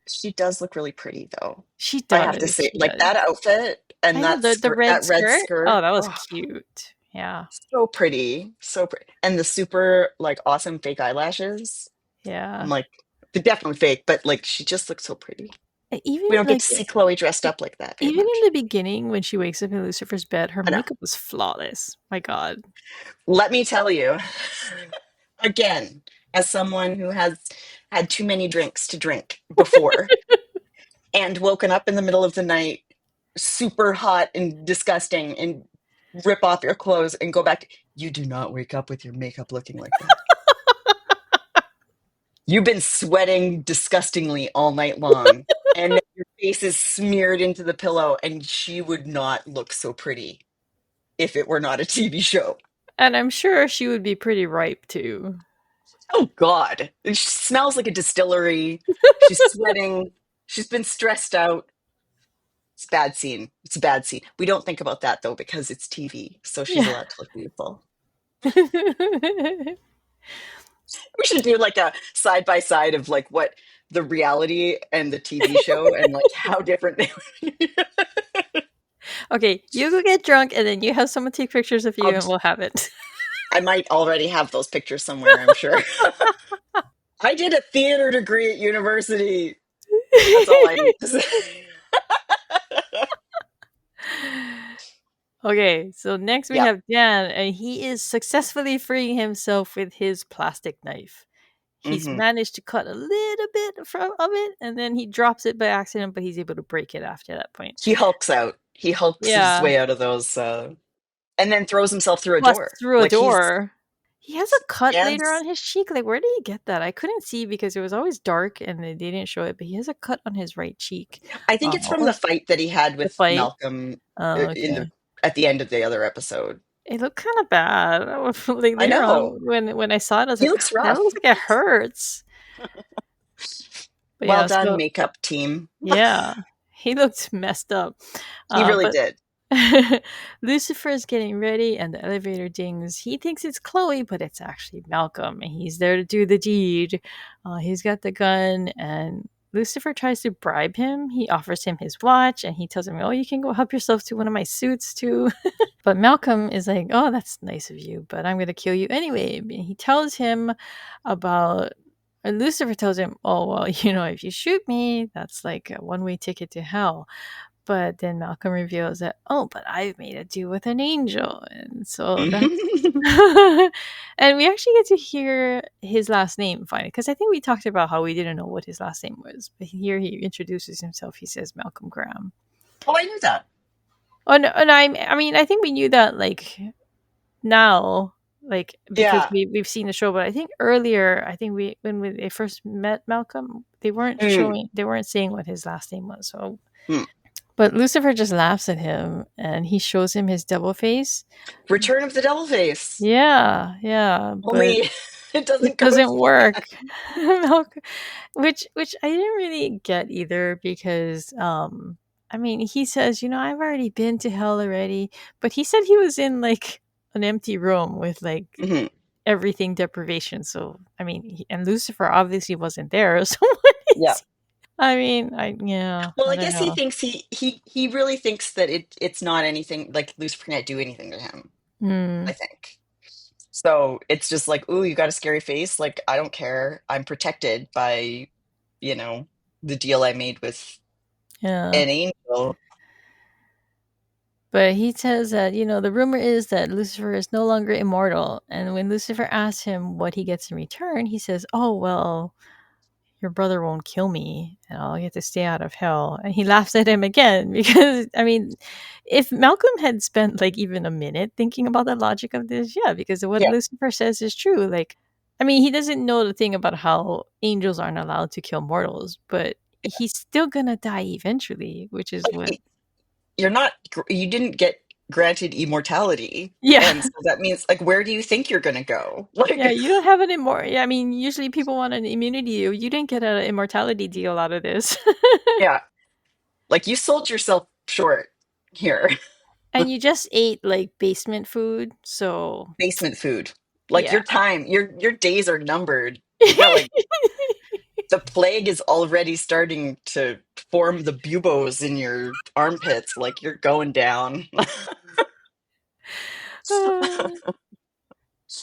she does look really pretty though. she I have to does. say, She like does. that outfit I and know that the skirt, red that red skirt. Oh, skirt. that was Oh, cute. Yeah, so pretty, so pretty, and the super like awesome fake eyelashes. I'm yeah. like, they're definitely fake, but like she just looks so pretty. Even We don't get like to see Chloe dressed up like that very even in much. the beginning when she wakes up in Lucifer's bed, her I know. makeup was flawless. My God. Let me tell you, again, as someone who has had too many drinks to drink before and woken up in the middle of the night super hot and disgusting and rip off your clothes and go back, you do not wake up with your makeup looking like that. You've been sweating disgustingly all night long, and your face is smeared into the pillow, and she would not look so pretty if it were not a TV show. And I'm sure she would be pretty ripe too. Oh God. She smells like a distillery. She's sweating. She's been stressed out. It's a bad scene. It's a bad scene. We don't think about that though because it's TV, so she's Yeah. allowed to look beautiful. We should do like a side by side of like what the reality and the TV show and like how different they would be. Okay, you go get drunk and then you have someone take pictures of you I'll, and we'll have it. I might already have those pictures somewhere, I'm sure. I did a theater degree at university. That's all I need to say. Okay, so next we Yep. have Dan, and he is successfully freeing himself with his plastic knife. He's Hmm. managed to cut a little bit of it, and then he drops it by accident, but he's able to break it after that point. He hulks out. He hulks his Yeah, way out of those, and then throws himself through a plus door. through a Like he door. He has a cut later stands. on his cheek. Like, where did he get that? I couldn't see because it was always dark and they didn't show it. But he has a cut on his right cheek. I think it's from Or the fight that he had the with fight. Malcolm Oh, in okay. the at the end of the other episode. It looked kind of bad. Like I later on, know. when I saw it, I was He like, looks that rough. looks like it hurts. But Well yeah, done, so makeup team. yeah, he looked messed up. He really But did. Lucifer is getting ready, and the elevator dings. He thinks it's Chloe, but it's actually Malcolm, and he's there to do the deed. He's got the gun, and Lucifer tries to bribe him. He offers him his watch, and he tells him, "Oh, you can go help yourself to one of my suits too." But Malcolm is like, "Oh, that's nice of you, but I'm going to kill you anyway." And he tells him about. And Lucifer tells him, "Oh, well, if you shoot me, that's like a one-way ticket to hell." But then Malcolm reveals that, "Oh, but I've made a deal with an angel." And so that's. And we actually get to hear his last name finally, because I think we talked about how we didn't know what his last name was. But here he introduces himself. He says Malcolm Graham. Oh, I knew that. Oh, no, and I mean, I think we knew that like now, like because Yeah. we've seen the show. But I think earlier, I think they first met Malcolm, Mm, they weren't saying what his last name was. So, mm. but Lucifer just laughs at him and he shows him his double face. Return of the Devil Face. Yeah, yeah, but Only it it doesn't go doesn't through work. that. Malcolm, which I didn't really get either because I mean he says, I've already been to hell already, but he said he was in like an empty room with like Hmm. everything deprivation. So I mean, and Lucifer obviously wasn't there. So what Yeah. is? I mean, yeah, Well, I I don't guess he know. thinks he really thinks that it's not anything like Lucifer can't do anything to him. Hmm. I think. So it's just like, ooh, you got a scary face. Like, I don't care. I'm protected by, you know, the deal I made with Yeah. an angel. But he says that, the rumor is that Lucifer is no longer immortal. And when Lucifer asks him what he gets in return, he says, "Oh, well, your brother won't kill me and I'll get to stay out of hell." And he laughs at him again because, I mean, if Malcolm had spent like even a minute thinking about the logic of this, yeah, because what Yeah. Lucifer says is true. Like, I mean, he doesn't know the thing about how angels aren't allowed to kill mortals, but he's still gonna die eventually, which is Like, what. you didn't get granted immortality. Yeah. And so that means, like, where do you think you're going to go? Yeah, Like, you don't have an yeah, I mean, usually people want an immunity. You didn't get an immortality deal out of this. yeah, like you sold yourself short here. And you just ate like basement food, so Basement food. Like yeah. your days are numbered. You got like the plague is already starting to form the buboes in your armpits. Like you're going down.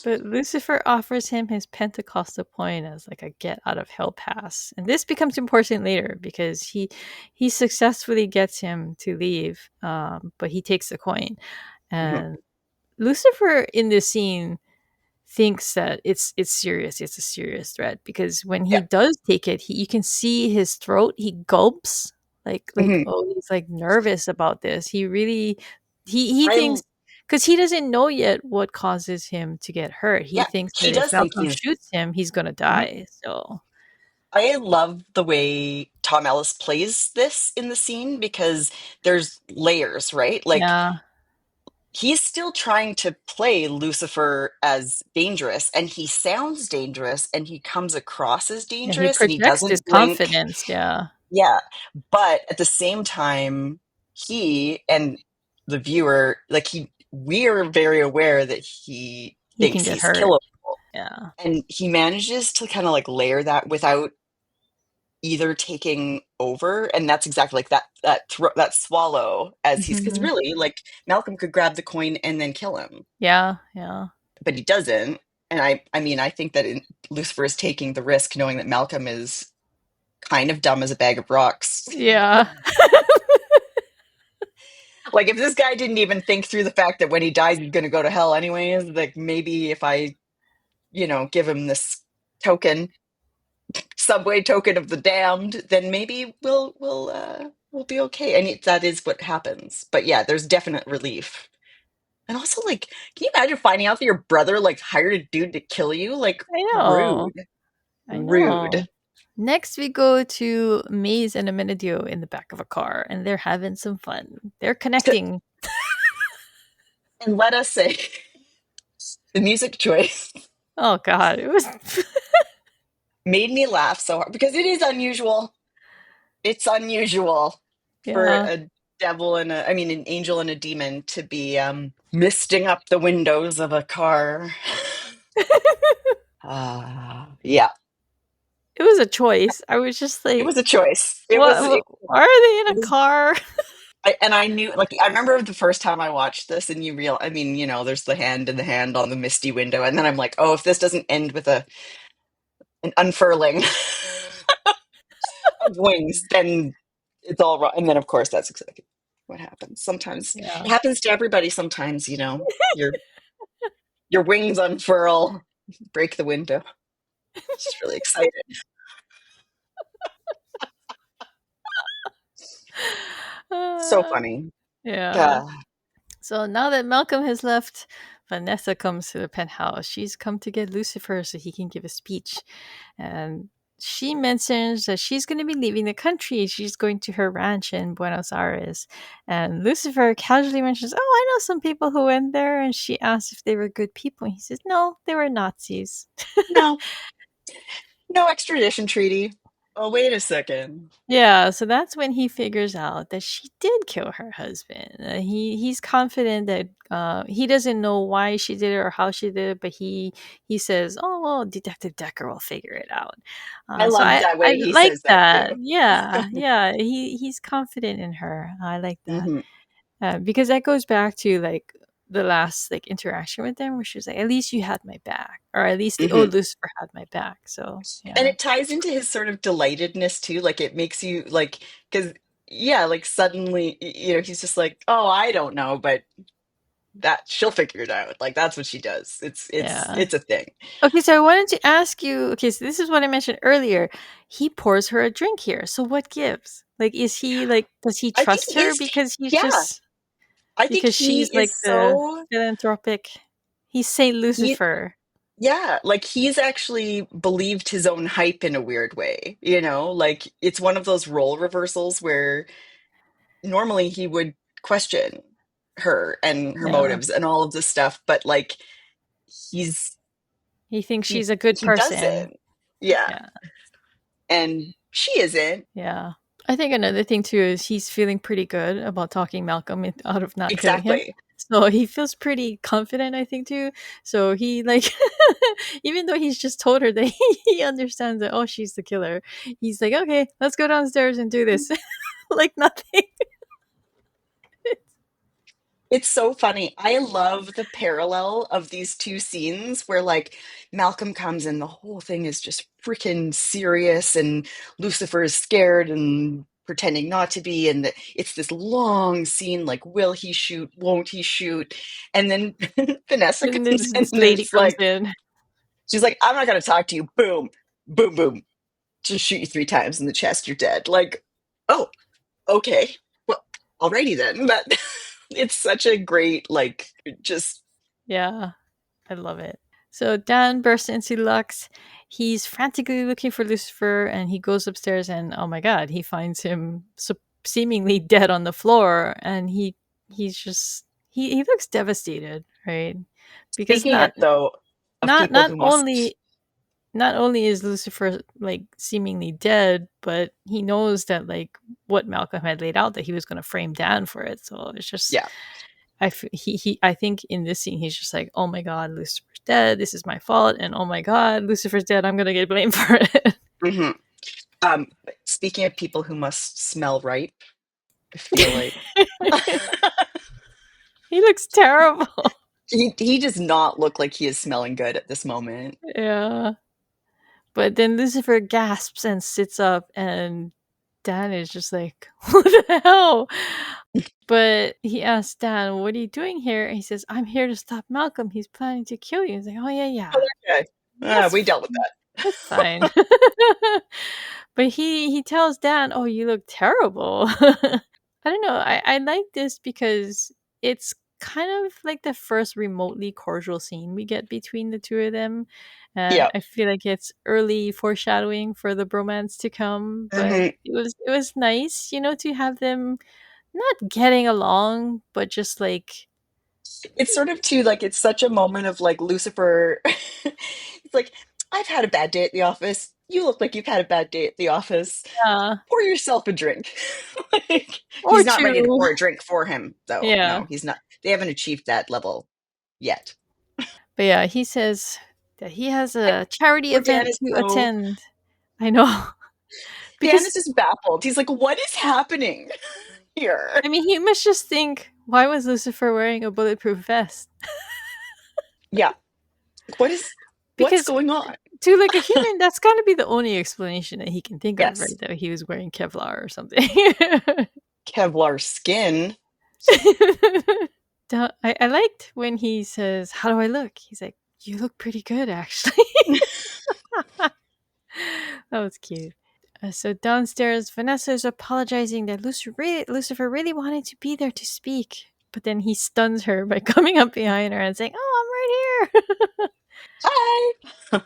But Lucifer offers him his Pentecostal coin as like a get out of hell pass. And this becomes important later because he successfully gets him to leave, but he takes the coin. Mhm. And Lucifer in this scene thinks that it's serious. It's a serious threat because when he Yeah. does take it, you can see his throat. He gulps like Mhm. oh, he's like nervous about this. He really he I thinks because he doesn't know yet what causes him to get hurt. He Yeah, thinks he that if does think Malcolm he's shoots him, he's gonna Mhm. die. So I love the way Tom Ellis plays this in the scene because there's layers, right? Like yeah, he's still trying to play Lucifer as dangerous and he sounds dangerous and he comes across as yeah, he dangerous and he projects this doesn't blink. confidence. Yeah, Yeah. But at the same time, he and the viewer, like we're very aware that he He can thinks get he's hurt. killable. Yeah. And he manages to kind of like layer that without either taking over. And that's exactly like that swallow as he's, because Mhm. really, like, Malcolm could grab the coin and then kill him, Yeah, yeah. but he doesn't. And I mean, I think that Lucifer is taking the risk knowing that Malcolm is kind of dumb as a bag of rocks. Yeah. Like, if this guy didn't even think through the fact that when he dies, he's going to go to hell anyways, like, maybe if I, give him this token, subway token of the damned, then maybe we'll be okay. And that is what happens. But yeah, there's definite relief. And also, like, can you imagine finding out that your brother, like, hired a dude to kill you? Like, I know. rude. I know. Rude. Next, we go to Maze and Amenadio in the back of a car, and they're having some fun. They're connecting. And let us say, the music choice Oh God, it was. made me laugh so hard because it is unusual. It's unusual for Yeah. a an angel and a demon to be misting up the windows of a car. Yeah, It was a choice. I was just it like, was a choice. why are they in It a was, car? and I knew, like, I remember the first time I watched this, and I mean, there's the hand and the hand on the misty window, and then I'm like, oh, if this doesn't end with an unfurling of wings, then it's all wrong. And then, of course, that's exactly what happens. Sometimes Yeah. it happens to everybody. Sometimes, your wings unfurl, break the window. Just really excited. So Uh, funny. yeah. God. So now that Malcolm has left, Vanessa comes to the penthouse. She's come to get Lucifer so he can give a speech. And she mentions that she's going to be leaving the country. She's going to her ranch in Buenos Aires. And Lucifer casually mentions, oh, I know some people who went there. And she asks if they were good people. And he says, no, they were Nazis. No, no extradition treaty. Oh, wait a second. Yeah, so that's when he figures out that she did kill her husband. He's confident that he doesn't know why she did it or how she did it, but he says, "Oh well, Detective Decker will figure it out." I So love that I way he like says that that. too. Yeah, yeah. He's confident in her. I like that Hmm. because that goes back to like the last like interaction with them, where she was like, "At least you had my back," or at least the Hmm. old Lucifer had my back. So And yeah, it ties into his sort of delightedness too. Like, it makes you like, because yeah, like, suddenly, he's just like, oh, I don't know, but that she'll figure it out. Like, that's what she does. yeah. It's a thing. Okay, so I wanted to ask you. Okay, so this is what I mentioned earlier. He pours her a drink here. So what gives? Like, is he like? Does he I think trust he her is. because he's Yeah, just I think because he she's like is the so philanthropic? He's Saint he. Lucifer. Yeah, like, he's actually believed his own hype in a weird way. Like, it's one of those role reversals where normally he would question her and her Yeah, motives and all of this stuff, but like, he's he thinks he she's a good he person. doesn't. Yeah, Yeah, and she isn't. yeah. I think another thing too is he's feeling pretty good about talking Malcolm out of not killing him. Exactly. So he feels pretty confident, I think too. So he like, even though he's just told her that he understands that, oh, she's the killer. He's like, okay, let's go downstairs and do this, like nothing. It's so funny. I love the parallel of these two scenes where, like, Malcolm comes and the whole thing is just freaking serious, and Lucifer is scared and pretending not to be, and it's this long scene, like, will he shoot, won't he shoot? And then Vanessa And comes in this and lady it's comes like, in. she's like, I'm not going to talk to you. Boom, boom, boom. Just shoot you 3 times in the chest, you're dead. Like, oh, okay. Well, alrighty then. But it's such a great, like, just Yeah, I love it. So Dan bursts into Lux. He's frantically looking for Lucifer, and he goes upstairs, and oh my god, he finds him seemingly dead on the floor, and he's just he looks devastated, right? Because speaking it though of people not who must. only not only is Lucifer like seemingly dead, but he knows that like what Malcolm had laid out that he was going to frame Dan for it. So it's just Yeah. I think in this scene he's just like, oh my god, Lucifer's dead. This is my fault, and oh my god, Lucifer's dead. I'm gonna get blamed for it. Hmm. Speaking of people who must smell ripe, I feel like He looks terrible. he does not look like he is smelling good at this moment. Yeah. But then Lucifer gasps and sits up, and Dan is just like, what the hell? But he asks Dan, what are you doing here? And he says, I'm here to stop Malcolm. He's planning to kill you. He's like, oh, yeah, yeah. Okay. That's, We dealt with that's that. fine. But he tells Dan, oh, you look terrible. I don't know. I like this because it's kind of like the first remotely cordial scene we get between the two of them. And Yeah. I feel like it's early foreshadowing for the bromance to come. But Hmm. it was nice, to have them not getting along, but just like It's sort of too like it's such a moment of like Lucifer. It's like, I've had a bad day at the office. You look like you've had a bad day at the office. yeah, Pour yourself a drink. Like, or he's not ready to two. pour a drink for him, though. Yeah. No, he's not. They haven't achieved that level yet. But yeah, he says that he has And a charity poor Dan event is to so. attend. I know. Dan Because is just baffled. He's like, what is happening here? I mean, he must just think, why was Lucifer wearing a bulletproof vest? Yeah. What is what's Because going on? to like a human, that's got to be the only explanation that he can think of, right? Yes. That he was wearing Kevlar or something. Kevlar skin. I liked when he says, "How do I look?" He's like, "You look pretty good, actually." That was cute. So downstairs, Vanessa is apologizing that Lucifer really wanted to be there to speak, but then he stuns her by coming up behind her and saying, "Oh, I'm right here." Hi.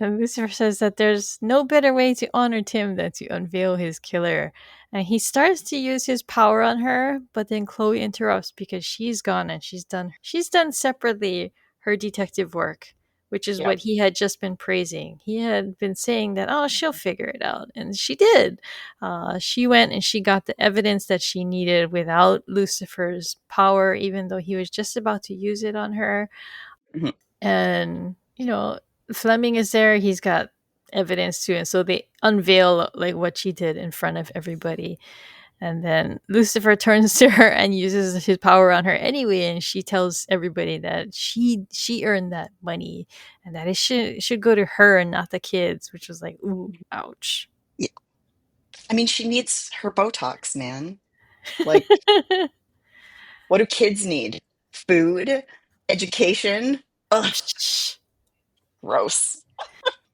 And Lucifer says that there's no better way to honor Tim than to unveil his killer. And he starts to use his power on her, but then Chloe interrupts because she's gone and she's done separately her detective work, which is Yep. what he had just been praising. He had been saying that, oh, she'll figure it out. And she did. She went and she got the evidence that she needed without Lucifer's power, even though he was just about to use it on her. Mhm. And Fleming is there. He's got evidence too, and so they unveil like what she did in front of everybody. And then Lucifer turns to her and uses his power on her anyway, and she tells everybody that she earned that money and that it should go to her and not the kids, which was like, ooh, ouch. Yeah. I mean, she needs her Botox, man. Like, what do kids need? Food, education. Ugh, gross.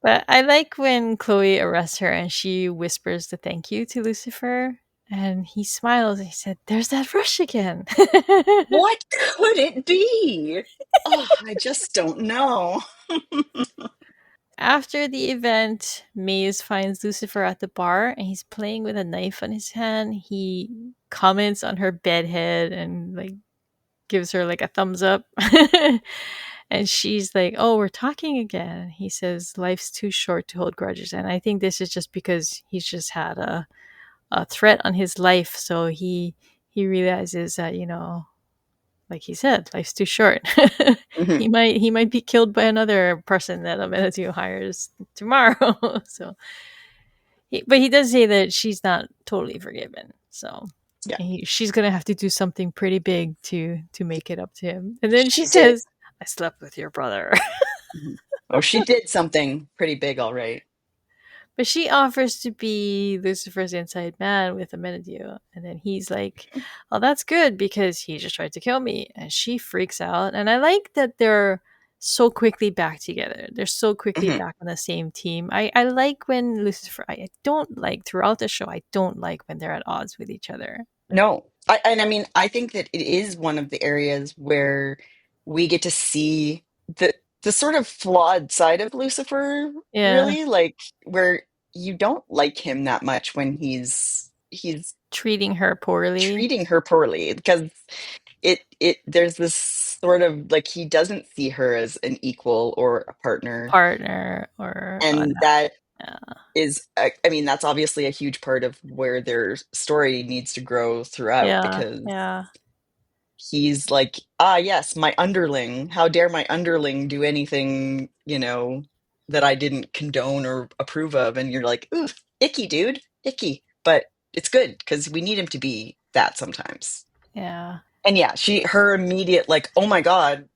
But I like when Chloe arrests her and she whispers the thank you to Lucifer. And he smiles and he said, there's that rush again. What could it be? Oh, I just don't know. After the event, Maze finds Lucifer at the bar and he's playing with a knife on his hand. He comments on her bedhead and like gives her like a thumbs up. And she's like, "Oh, we're talking again." He says, "Life's too short to hold grudges." And I think this is just because he's just had a threat on his life, so he realizes that like he said, life's too short. Mhm. he might be killed by another person that Amenatu hires tomorrow. So, but he does say that she's not totally forgiven. So Yeah, she's gonna have to do something pretty big to make it up to him. And then she she did. says, "I slept with your brother." Mhm. Oh, she did something pretty big, all right. But she offers to be Lucifer's inside man with Amenadiel. And then he's like, oh, that's good because he just tried to kill me. And she freaks out. And I like that they're so quickly back together. They're so quickly Mhm. back on the same team. I like when Lucifer, I don't like throughout the show, I don't like when they're at odds with each other. No, and I mean, I think that it is one of the areas where we get to see the sort of flawed side of Lucifer, Yeah. really, like where you don't like him that much when he's Treating her poorly. treating her poorly because it there's this sort of like he doesn't see her as an equal or a partner, Partner or oh and no. that Yeah. is I mean that's obviously a huge part of where their story needs to grow throughout Yeah. because Yeah. he's like, ah, yes, my underling. How dare my underling do anything, that I didn't condone or approve of? And you're like, ooh, icky, dude, icky. But it's good because we need him to be that sometimes. Yeah. And yeah, her immediate, like, oh my God,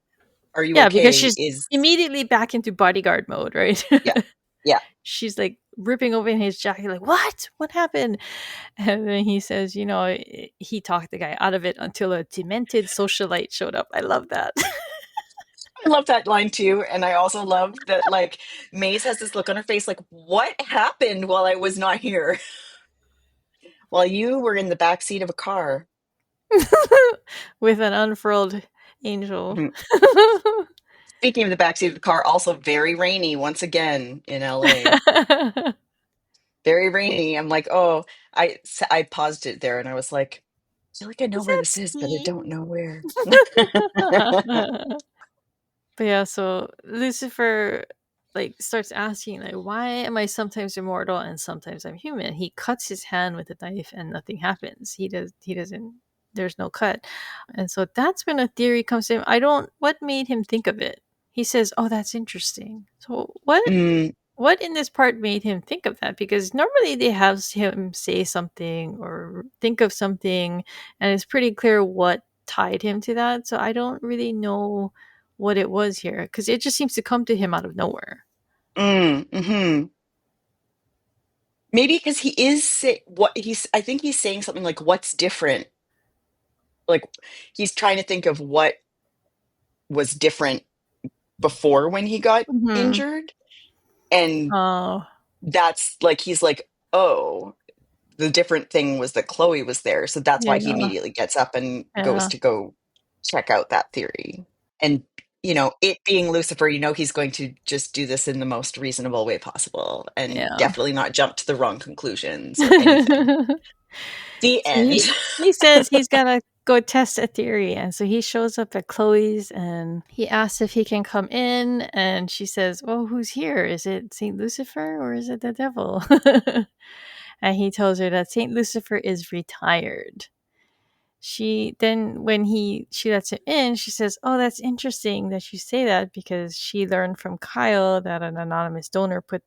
are you Yeah, because okay? she's Is, immediately back into bodyguard mode, right? yeah, yeah. She's like ripping open his jacket, like, what? What happened? And then he says, he talked the guy out of it until a demented socialite showed up. I love that. I love that line too. And I also love that, like, Maze has this look on her face, like, what happened while I was not here? While you were in the back seat of a car. With an unfurled angel. Mhm. Speaking of the backseat of the car, also very rainy once again in LA. Very rainy. I'm like, oh, I paused it there and I was like, I feel like I know Is where that this is, but I skiing? don't know where. But yeah, so Lucifer like starts asking like, why am I sometimes immortal and sometimes I'm human? He cuts his hand with a knife and nothing happens. He doesn't there's no cut. And so that's when a theory comes in. I don't what made him think of it? He says, "Oh, that's interesting." So Mm, what in this part made him think of that? Because normally they have him say something or think of something, and it's pretty clear what tied him to that. So I don't really know what it was here because it just seems to come to him out of nowhere. hmm. Maybe because he is I think he's saying something like, what's different? Like he's trying to think of what was different before when he got Hmm. injured. And Oh, that's like, he's like, oh, the different thing was that Chloe was there. So that's why he yeah, immediately gets up and goes yeah, to go check out that theory. And, it being Lucifer, he's going to just do this in the most reasonable way possible and yeah. definitely not jump to the wrong conclusions or anything. The So end. he says he's gotta go test a theory, and so he shows up at Chloe's, and he asks if he can come in, and she says, "Oh, who's here? Is it Saint Lucifer or is it the devil?" And he tells her that Saint Lucifer is retired. When he she lets him in, she says, "Oh, that's interesting that you say that because she learned from Kyle that an anonymous donor put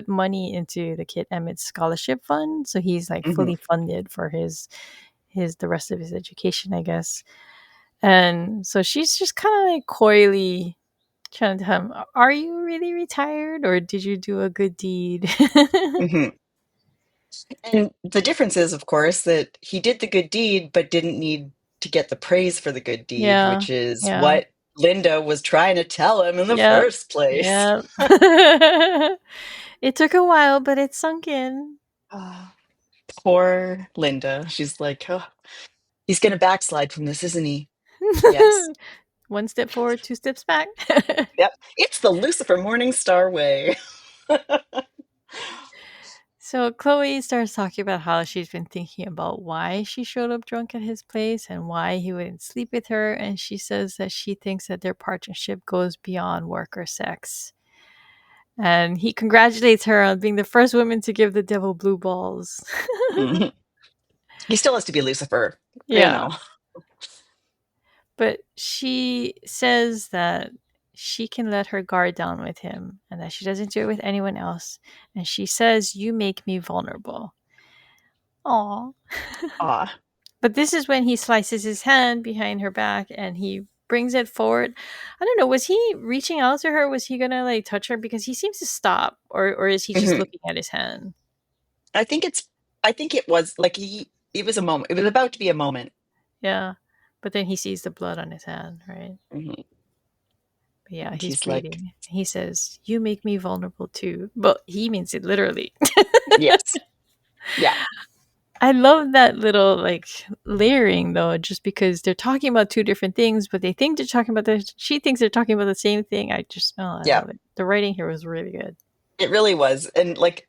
money into the kid Emmett's scholarship fund, so he's like Mhm, fully funded for his the rest of his education, I guess." And so she's just kind of like coyly trying to tell him, "Are you really retired, or did you do a good deed?" mhm. And the difference is, of course, that he did the good deed, but didn't need to get the praise for the good deed, Yeah, which is yeah, what Linda was trying to tell him in the yep, first place. yep. It took a while, but it sunk in. Ah, poor Linda. She's like, oh, he's going to backslide from this, isn't he? Yes. One step forward, two steps back. Yep. It's the Lucifer Morningstar way. So Chloe starts talking about how she's been thinking about why she showed up drunk at his place and why he wouldn't sleep with her. And she says that she thinks that their partnership goes beyond work or sex. And he congratulates her on being the first woman to give the devil blue balls. Mhm. He still has to be Lucifer, you Yeah. know. But she says that she can let her guard down with him and that she doesn't do it with anyone else. And she says, "You make me vulnerable." Aw. Ah. But this is when he slices his hand behind her back and he brings it forward. I don't know, was he reaching out to her? Was he gonna like touch her? Because he seems to stop, or is he just Mhm. looking at his hand? I think it was like it was a moment. It was about to be a moment. Yeah. But then he sees the blood on his hand, right? Mhm. But yeah, And he's he's like, bleeding. He says, "You make me vulnerable too." But he means it literally. yes. Yeah. I love that little like layering though, just because they're talking about two different things, but they think they're talking about she thinks they're talking about the same thing. I Yeah. love it. The writing here was really good. It really was. And like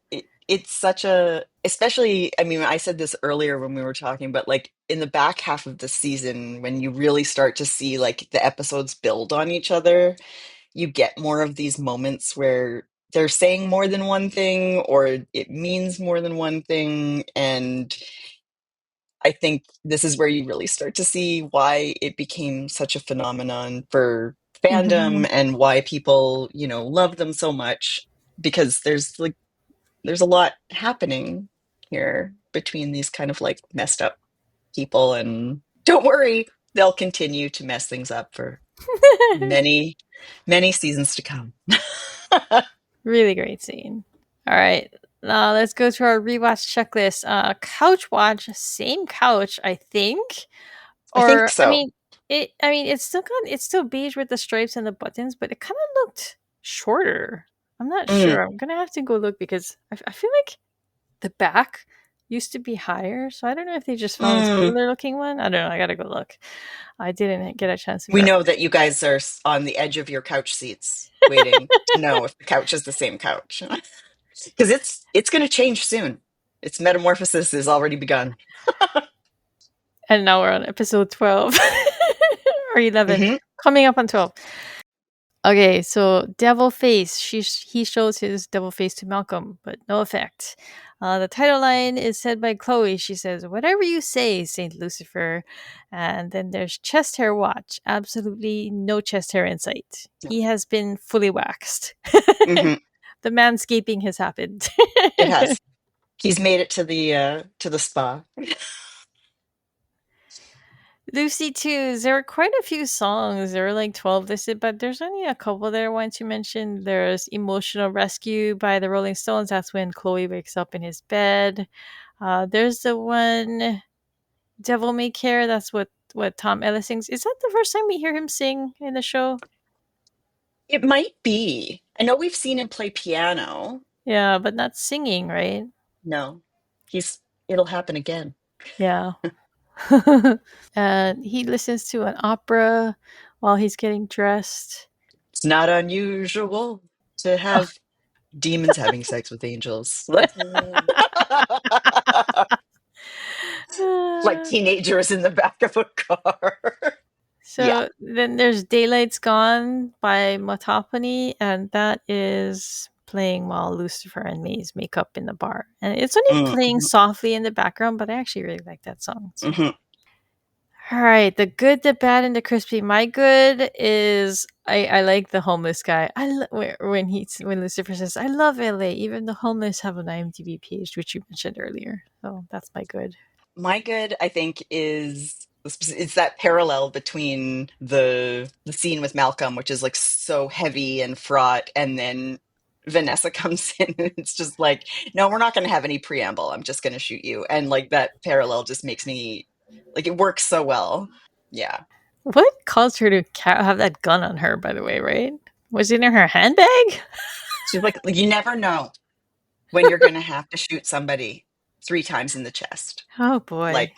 it's such a, especially, I mean, I said this earlier when we were talking, but like in the back half of the season, when you really start to see like the episodes build on each other, you get more of these moments where they're saying more than one thing or it means more than one thing. And I think this is where you really start to see why it became such a phenomenon for Mhm. fandom and why people, love them so much because there's a lot happening here between these kind of like messed up people and don't worry, they'll continue to mess things up for many, many seasons to come. Really great scene. All right. Now let's go to our rewatch checklist. Couch watch, same couch, I think. I think Or so. it's still beige with the stripes and the buttons, but it kind of looked shorter. I'm not Mm, sure. I'm gonna have to go look because I feel like the back used to be higher, so I don't know if they just found a mm. similar looking one. I don't know. I gotta go look. I didn't get a chance to We verify. know that you guys are on the edge of your couch seats waiting to know if the couch is the same couch. Because it's going to change soon. Its metamorphosis has already begun. And now we're on episode 12 or 11, Hmm. coming up on 12. Okay, so devil face. He shows his devil face to Malcolm, but no effect. The title line is said by Chloe. She says, "Whatever you say, Saint Lucifer." And then there's chest hair watch. Absolutely no chest hair in sight. He has been fully waxed. Hmm. The manscaping has happened. It has. He's made it to the spa. LuciTunes, there are quite a few songs. There are like 12 listed, but there's only a couple that I want to mention. There's Emotional Rescue by the Rolling Stones. That's when Chloe wakes up in his bed. There's the one Devil May Care. That's what Tom Ellis sings. Is that the first time we hear him sing in the show? It might be. I know we've seen him play piano. Yeah, but not singing, right? No, it'll happen again. Yeah. And he listens to an opera while he's getting dressed. It's not unusual to have demons having sex with angels. Like teenagers in the back of a car. Yeah. So then there's Daylight's Gone by Matopony, and that is playing while Lucifer and Maze make up in the bar. And it's only playing Mm-hmm. softly in the background, but I actually really like that song. So. Hmm. All right, the good, the bad, and the crispy. My good is I like the homeless guy. When Lucifer says, "I love LA," even the homeless have an IMDb page, which you mentioned earlier. So that's my good. My good, I think, is it's that parallel between the scene with Malcolm, which is like so heavy and fraught, and then Vanessa comes in and it's just like, no, we're not going to have any preamble. I'm just going to shoot you. And like that parallel just makes me like it works so well. Yeah. What caused her to have that gun on her? By the way, right? Was it in her handbag? She's like, you never know when you're going to have to shoot somebody 3 times in the chest. Oh boy. Like,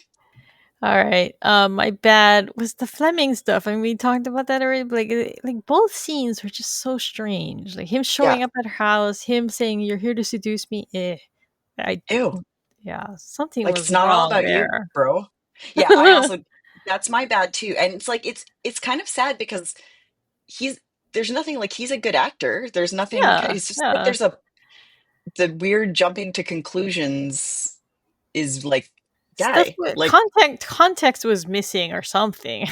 All right. My bad was the Fleming stuff. I mean, we talked about that already. But like both scenes were just so strange. Like him yeah, showing up at her house, him saying, "You're here to seduce me." I, ew. yeah, something Like it's was not all wrong about you, there. bro. Yeah, I also that's my bad too. And it's like it's kind of sad because he's there's nothing like he's a good actor. There's nothing Yeah, it's just like yeah. there's a the weird jumping to conclusions is like Stuff guy. with Like context was missing or something.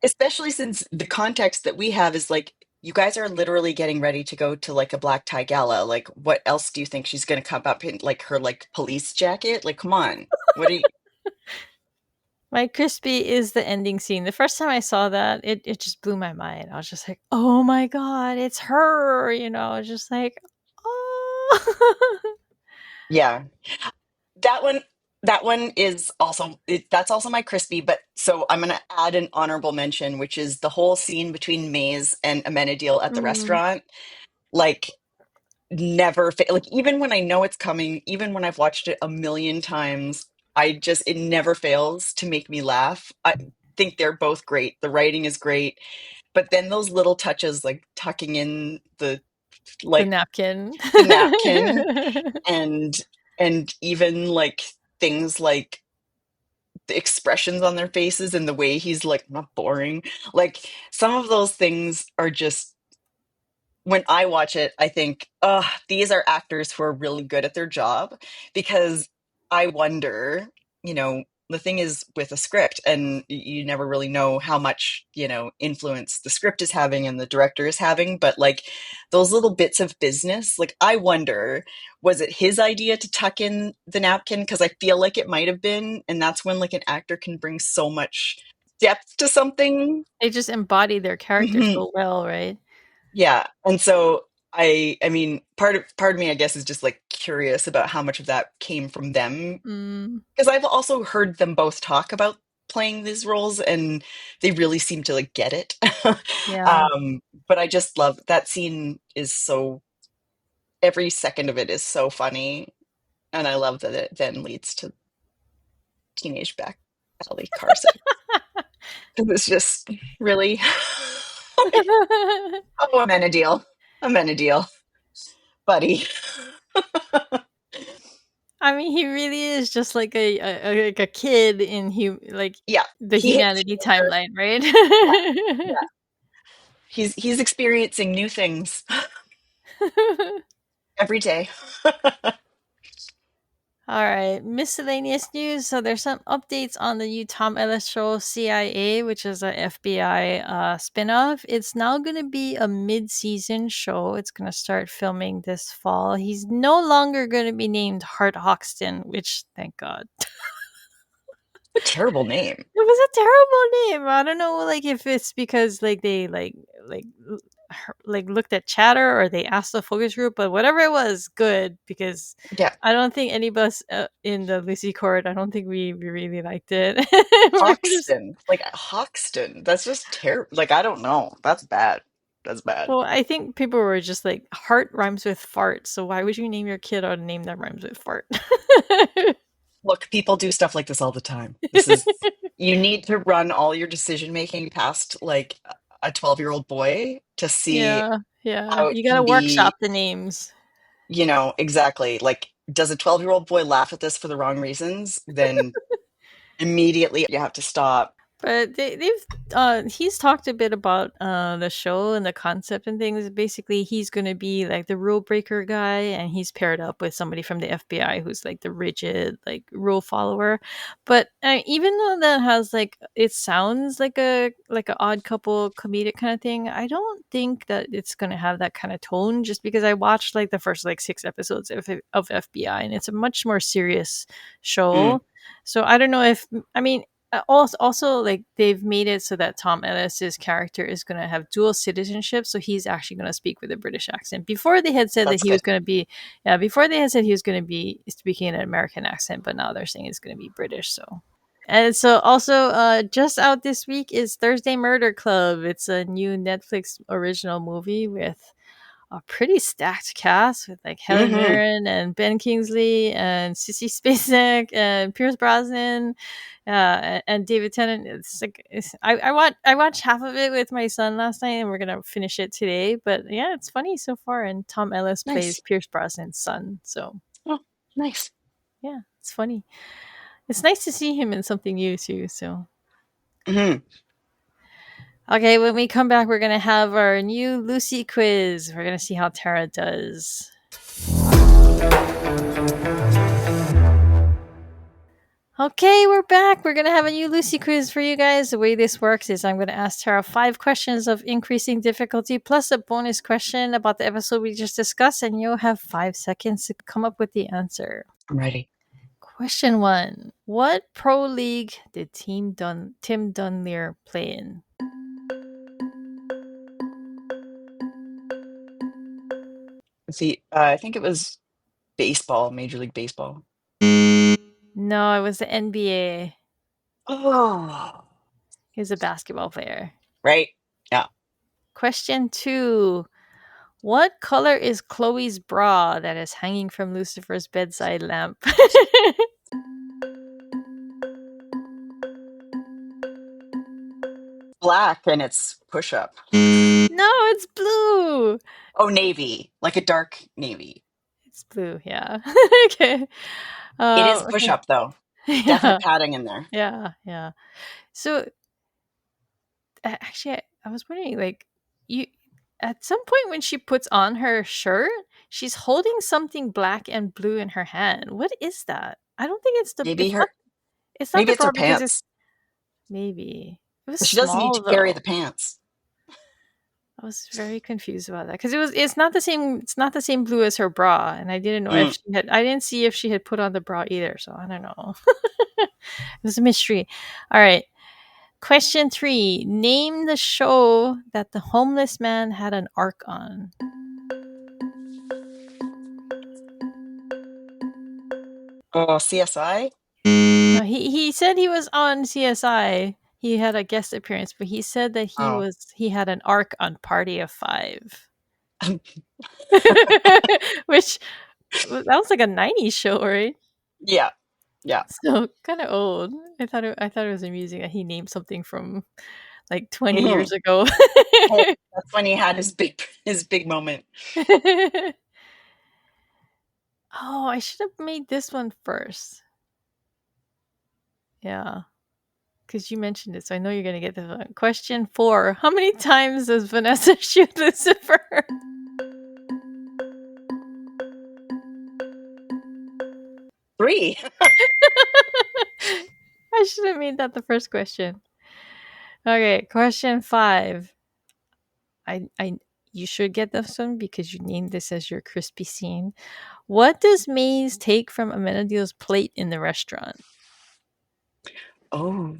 especially since the context that we have is like you guys are literally getting ready to go to like a black tie gala. Like what else do you think she's going to come up in like her like police jacket? Like come on. What are you My crispy is the ending scene. The first time I saw that, it just blew my mind. I was just like, "Oh my god, it's her!" You know, I was just like, "Oh." Yeah. That one that one is also that's also my crispy, but so I'm gonna add an honorable mention, which is the whole scene between Maze and Amenadiel at the Mm. restaurant. Like like even when I know it's coming, even when I've watched it a million times, it never fails to make me laugh. I think they're both great. The writing is great, but then those little touches like tucking in the The like napkin. the napkin, and even like things like the expressions on their faces and the way he's like not boring. Like some of those things are just, when I watch it, I think, oh, these are actors who are really good at their job. Because I wonder, the thing is with a script, and you never really know how much, influence the script is having and the director is having, but like those little bits of business, like I wonder, was it his idea to tuck in the napkin? Because I feel like it might have been, and that's when like an actor can bring so much depth to something. They just embody their character Mhm. so well, right? Yeah, and so I mean, part of me, I guess, is just like curious about how much of that came from them, Mm, because I've also heard them both talk about playing these roles, and they really seem to like get it. yeah. But I just love that scene. Is so Every second of it is so funny, and I love that it then leads to teenage back alley car sex. It was just really like, oh, I'm in a deal. I'm in a deal, buddy. I mean, he really is just like like a kid in like Yeah, the he hits humanity sugar. timeline, right? Yeah, yeah. He's experiencing new things every day. All right, miscellaneous news. So there's some updates on the new Tom Ellis show CIA, which is a FBI spinoff. It's now going to be a mid-season show. It's going to start filming this fall. He's no longer going to be named Hart Hoxton, which thank God. A terrible name. It was a terrible name. I don't know, like if it's because like they like like looked at chatter or they asked the focus group, but whatever it was, good because Yeah, I don't think any of us in the Lucy court, I don't think we really liked it. We're just Hoxton. Like Hoxton. That's just terrible. Like I don't know. That's bad. That's bad. well, I think people were just like heart rhymes with fart, so why would you name your kid a name that rhymes with fart? Look, people do stuff like this all the time. This is You need to run all your decision making past like a 12-year-old boy to see Yeah, yeah. how it You gotta can workshop be, the names. exactly. Like, does a 12-year-old boy laugh at this for the wrong reasons? Then immediately you have to stop. But they've he's talked a bit about the show and the concept and things. Basically, he's going to be like the rule breaker guy, and he's paired up with somebody from the FBI who's like the rigid like rule follower. But even though that has like it sounds like a odd couple comedic kind of thing, I don't think that it's going to have that kind of tone. Just because I watched like the first like 6 episodes of FBI, and it's a much more serious Mm, show. So I don't know if I mean also like they've made it so that Tom Ellis's character is going to have dual citizenship, so he's actually going to speak with a British accent. Before they had said that that's he was good. going to be, yeah, before they had said he was going to be speaking an American accent, but now they're saying it's going to be British. So, and so also just out this week is Thursday Murder Club. It's a new Netflix original movie with a pretty stacked cast with like Helen Hmm. Mirren and Ben Kingsley and Sissy Spacek and Pierce Brosnan, and David Tennant. It's like I watched half of it with my son last night, and we're gonna finish it today. But yeah, it's funny so far. And Tom Ellis plays Nice. Pierce Brosnan's son, so Oh, nice. yeah, it's funny. It's nice to see him in something new too. So Hmm. okay, when we come back, we're gonna have our new Lucy quiz. We're gonna see how Tara does. Okay, we're back. We're going to have a new Lucy quiz for you guys. The way this works is I'm going to ask Tara 5 questions of increasing difficulty plus a bonus question about the episode we just discussed, and you'll have 5 seconds to come up with the answer. I'm ready. Question 1. What pro league did Tim Dunlear play in? Let's see. I think it was baseball, Major League Baseball. No, it was the NBA. Oh, He was a basketball player. right. Yeah. Question 2. What color is Chloe's bra that is hanging from Lucifer's bedside lamp? Black, and it's push up. No, it's blue. Oh, navy, like a dark navy. It's blue, yeah. Okay. It is Okay. push-up though. Yeah, Definite padding in there. yeah, yeah. So actually, I was wondering, like, you at some point when she puts on her shirt, she's holding something black and blue in her hand. What is that? I don't think Maybe it's not maybe the it's her bra because it's pants. maybe it was She doesn't need to small carry the though. pants. I was very confused about that because it's not the same blue as her bra, and I didn't know if Mm. she had I didn't see if she had put on the bra either, so I don't know. It was a mystery. All right. Question 3. Name the show that the homeless man had an arc on. Oh, CSI? He said he was on CSI. He had a guest appearance, but he said that Oh. he had an arc on Party of Five. Which that was like a 90s show, right? Yeah. Yeah. So kind of old. I thought it was amusing that he named something from like 20 Hmm. years ago. Oh, that's when he had his big moment. Oh, I should have made this one first. Yeah, because you mentioned it, so I know you're gonna get this one. Question 4: How many times does Vanessa shoot Lucifer? 3. I should have made that the first question. Okay, question 5. I you should get this one because you named this as your crispy scene. What does Maze take from Amenadiel's plate in the restaurant? Oh,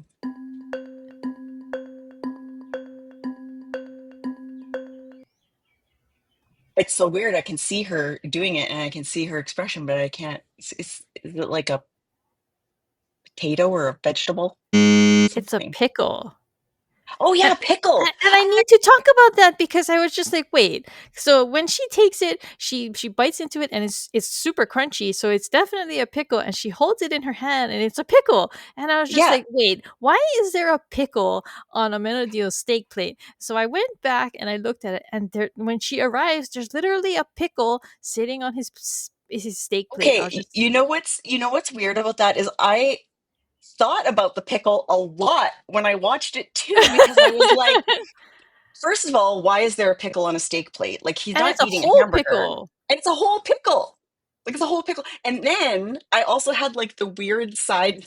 it's so weird. I can see her doing it and I can see her expression, but I can't. Is it like a potato or a vegetable? It's a Something. pickle. Oh, And yeah, pickle. and I need to talk about that because I was just like, wait. So when she takes it, she bites into it and it's super crunchy. So it's definitely a pickle. And she holds it in her hand and it's a pickle. And I was just Yeah. like, wait, why is there a pickle on a Menadillo steak plate? So I went back and I looked at it, and there, when she arrives, there's literally a pickle sitting on his steak plate. I Okay. was just You know what's weird about that is I thought about the pickle a lot when I watched it too, because I was like, first of all, why is there a pickle on a steak plate? Like he's and not it's a eating a whole hamburger. pickle. And it's a whole pickle. Like it's a whole pickle. And then I also had like the weird side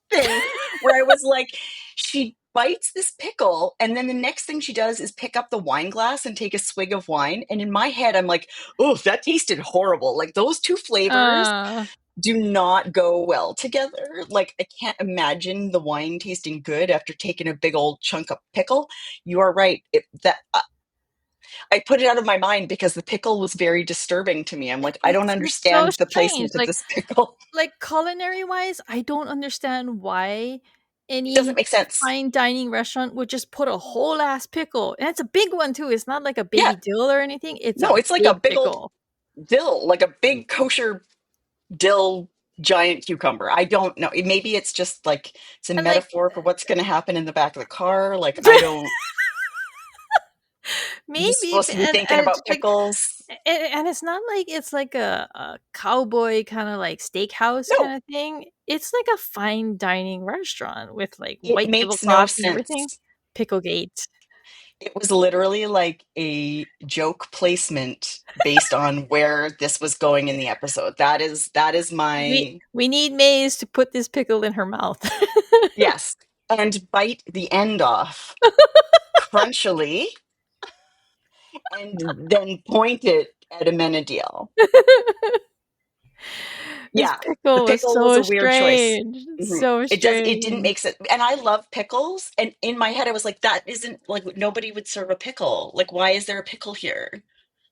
thing where I was like, she bites this pickle, and then the next thing she does is pick up the wine glass and take a swig of wine. And in my head, I'm like, oh, that tasted horrible. Like those two flavors Uh do not go well together. Like I can't imagine the wine tasting good after taking a big old chunk of pickle. You are right. I put it out of my mind because the pickle was very disturbing to me. I'm like, I don't it's just so understand the strange. placement of this pickle. Like culinary wise, I don't understand why It doesn't any make sense. fine dining restaurant would just put a whole ass pickle. And it's a big one too. It's not like a Yeah, baby dill or anything. It's no, a it's like a big big old pickle. dill, like a big kosher dill giant cucumber. I don't know. Maybe it's just like it's a And like metaphor for what's going to happen in the back of the car. Like I don't. I'm just maybe supposed to be thinking it's about like pickles. and it's not like it's like a cowboy kind of like steakhouse kind No, of thing. It's like a fine dining restaurant with like it white makes no tablecloths and everything. sense. Picklegate. It was literally like a joke placement based on where this was going in the episode. That is my We need Maze to put this pickle in her mouth. yes. And bite the end off crunchily and then point it at Amenadiel. This Yeah, the pickle was pickle was so a weird choice. strange. Mhm. So It didn't strange. make sense. And I love pickles. And in my head, I was like, that isn't like nobody would serve a pickle. Like, why is there a pickle here?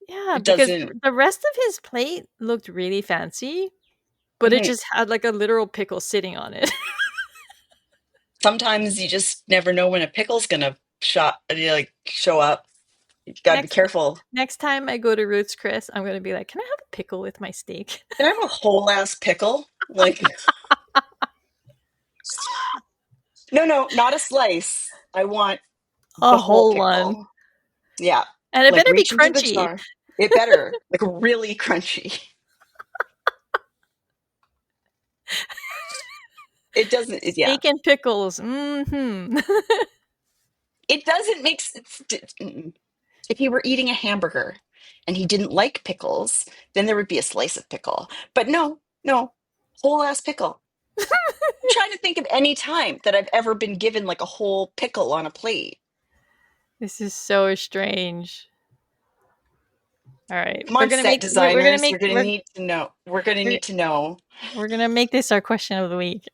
Yeah, It because doesn't. the rest of his plate looked really fancy, but it Mhm. just had like a literal pickle sitting on it. Sometimes you just never know when a pickle's gonna like show up. You gotta be next careful. next time I go to Roots Chris, I'm gonna be like, "Can I have a pickle with my steak?" Can I have a whole ass pickle? Like, no, no, not a slice. I want A the whole whole one. pickle. Yeah. And it Like better be reach into the crunchy. jar. It better. Like really crunchy. It doesn't, yeah. Steak and pickles. Mm-hmm. It doesn't make sense. If he were eating a hamburger and he didn't like pickles, then there would be a slice of pickle. But no, no, whole ass pickle. I'm trying to think of any time that I've ever been given like a whole pickle on a plate. This is so strange. All right, Come on, set we're gonna designers, make you're going to need to know. We're going to we're, need to know. we're gonna make this our question of the week.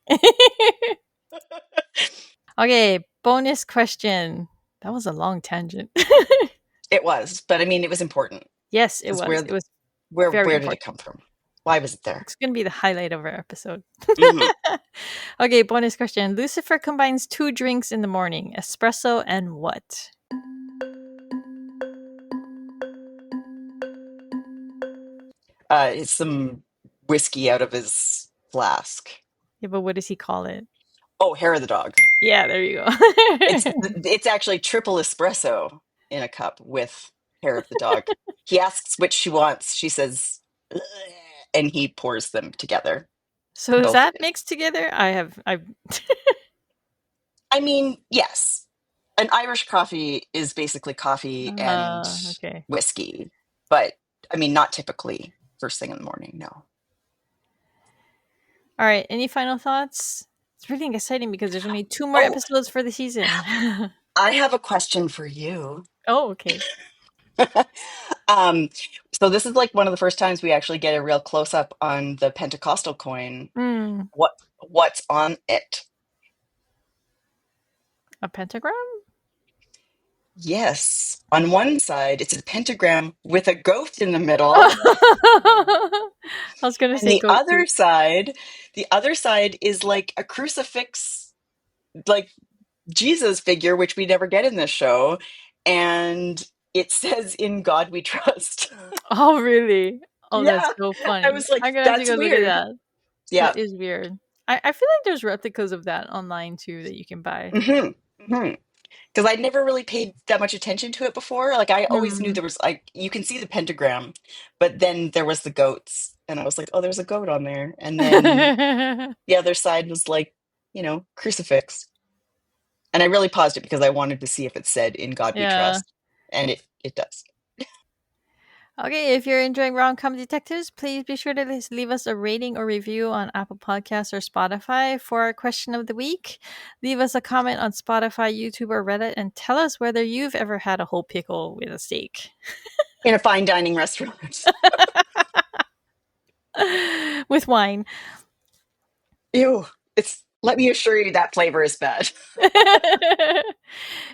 Okay, bonus question. That was a long tangent. It was, but I mean, it was important Yes, it because was. It was very where did it important. come from? Why was it there? It's gonna be the highlight of our episode. Hmm. Okay, bonus question. Lucifer combines 2 drinks in the morning, espresso and what? It's some whiskey out of his flask. Yeah, but what does he call it? Oh, hair of the dog. Yeah, there you It's go. it's actually triple espresso in a cup with hair of the dog. He asks which she wants. She says, "Ugh," and he pours them together, So is both of that it. mixed together? I I mean, yes, an Irish coffee is basically coffee and okay. whiskey, but I mean, not typically first thing in the morning. No. All right, any final thoughts? It's really exciting because there's only 2 more Oh, episodes for the season. I have a question for you. Oh, okay. um, so this is like one of the first times we actually get a real close up on the Pentecostal coin. Mm, What what's on it? a pentagram? Yes. On one side, it's a pentagram with a goat in the middle, I was gonna and say goat too. the other side is like a crucifix, like Jesus figure, which we never get in this show, and it says, "In God we trust." Oh, really? Oh, that's Yeah, so I funny. was like, I'm gonna have to "That's go look at weird." that. Yeah. That is weird. I feel like there's replicas of that online too that you can buy. Hmm. Hmm. Because I'd never really paid that much attention to it before. Like I always knew Hmm. there was like you can see the pentagram, but then there was the goats, and I was like, oh, there's a goat on there. And then the other side was like, crucifix. And I really paused it because I wanted to see if it said "In God We Yeah. Trust," and it does. Okay, if you're enjoying Rom-Com Detectives, please be sure to leave us a rating or review on Apple Podcasts or Spotify. For our question of the week, leave us a comment on Spotify, YouTube, or Reddit and tell us whether you've ever had a whole pickle with a steak. In a fine dining restaurant. With wine. Ew. It's let me assure you that flavor is bad.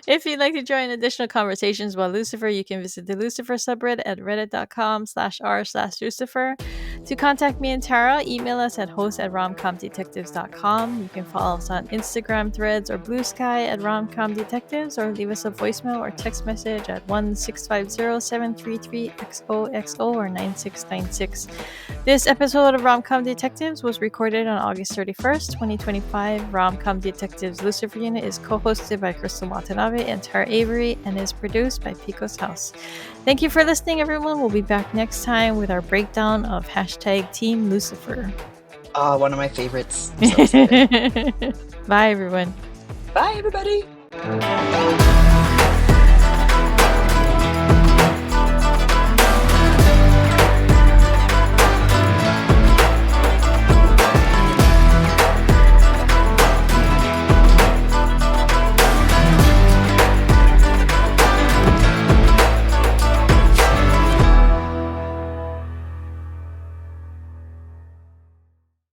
If you'd like to join additional conversations about Lucifer, you can visit the Lucifer subreddit at reddit.com/r/Lucifer. To contact me and Tara, email us at host@romcomdetectives.com. You can follow us on Instagram, Threads, or Blue Sky at Romcom Detectives, or leave us a voicemail or text message at 1-650-733-XOXO or 9696. This episode of Rom-Com Detectives was recorded on August 31st, 2025. Rom-Com Detectives Lucifer Unit is co-hosted by Crystal Watanabe and Tara Avery and is produced by Pico's House. Thank you for listening, everyone. We'll be back next time with our breakdown of #Team Lucifer. One of my favorites. I'm so excited. Bye, everyone. Bye, everybody.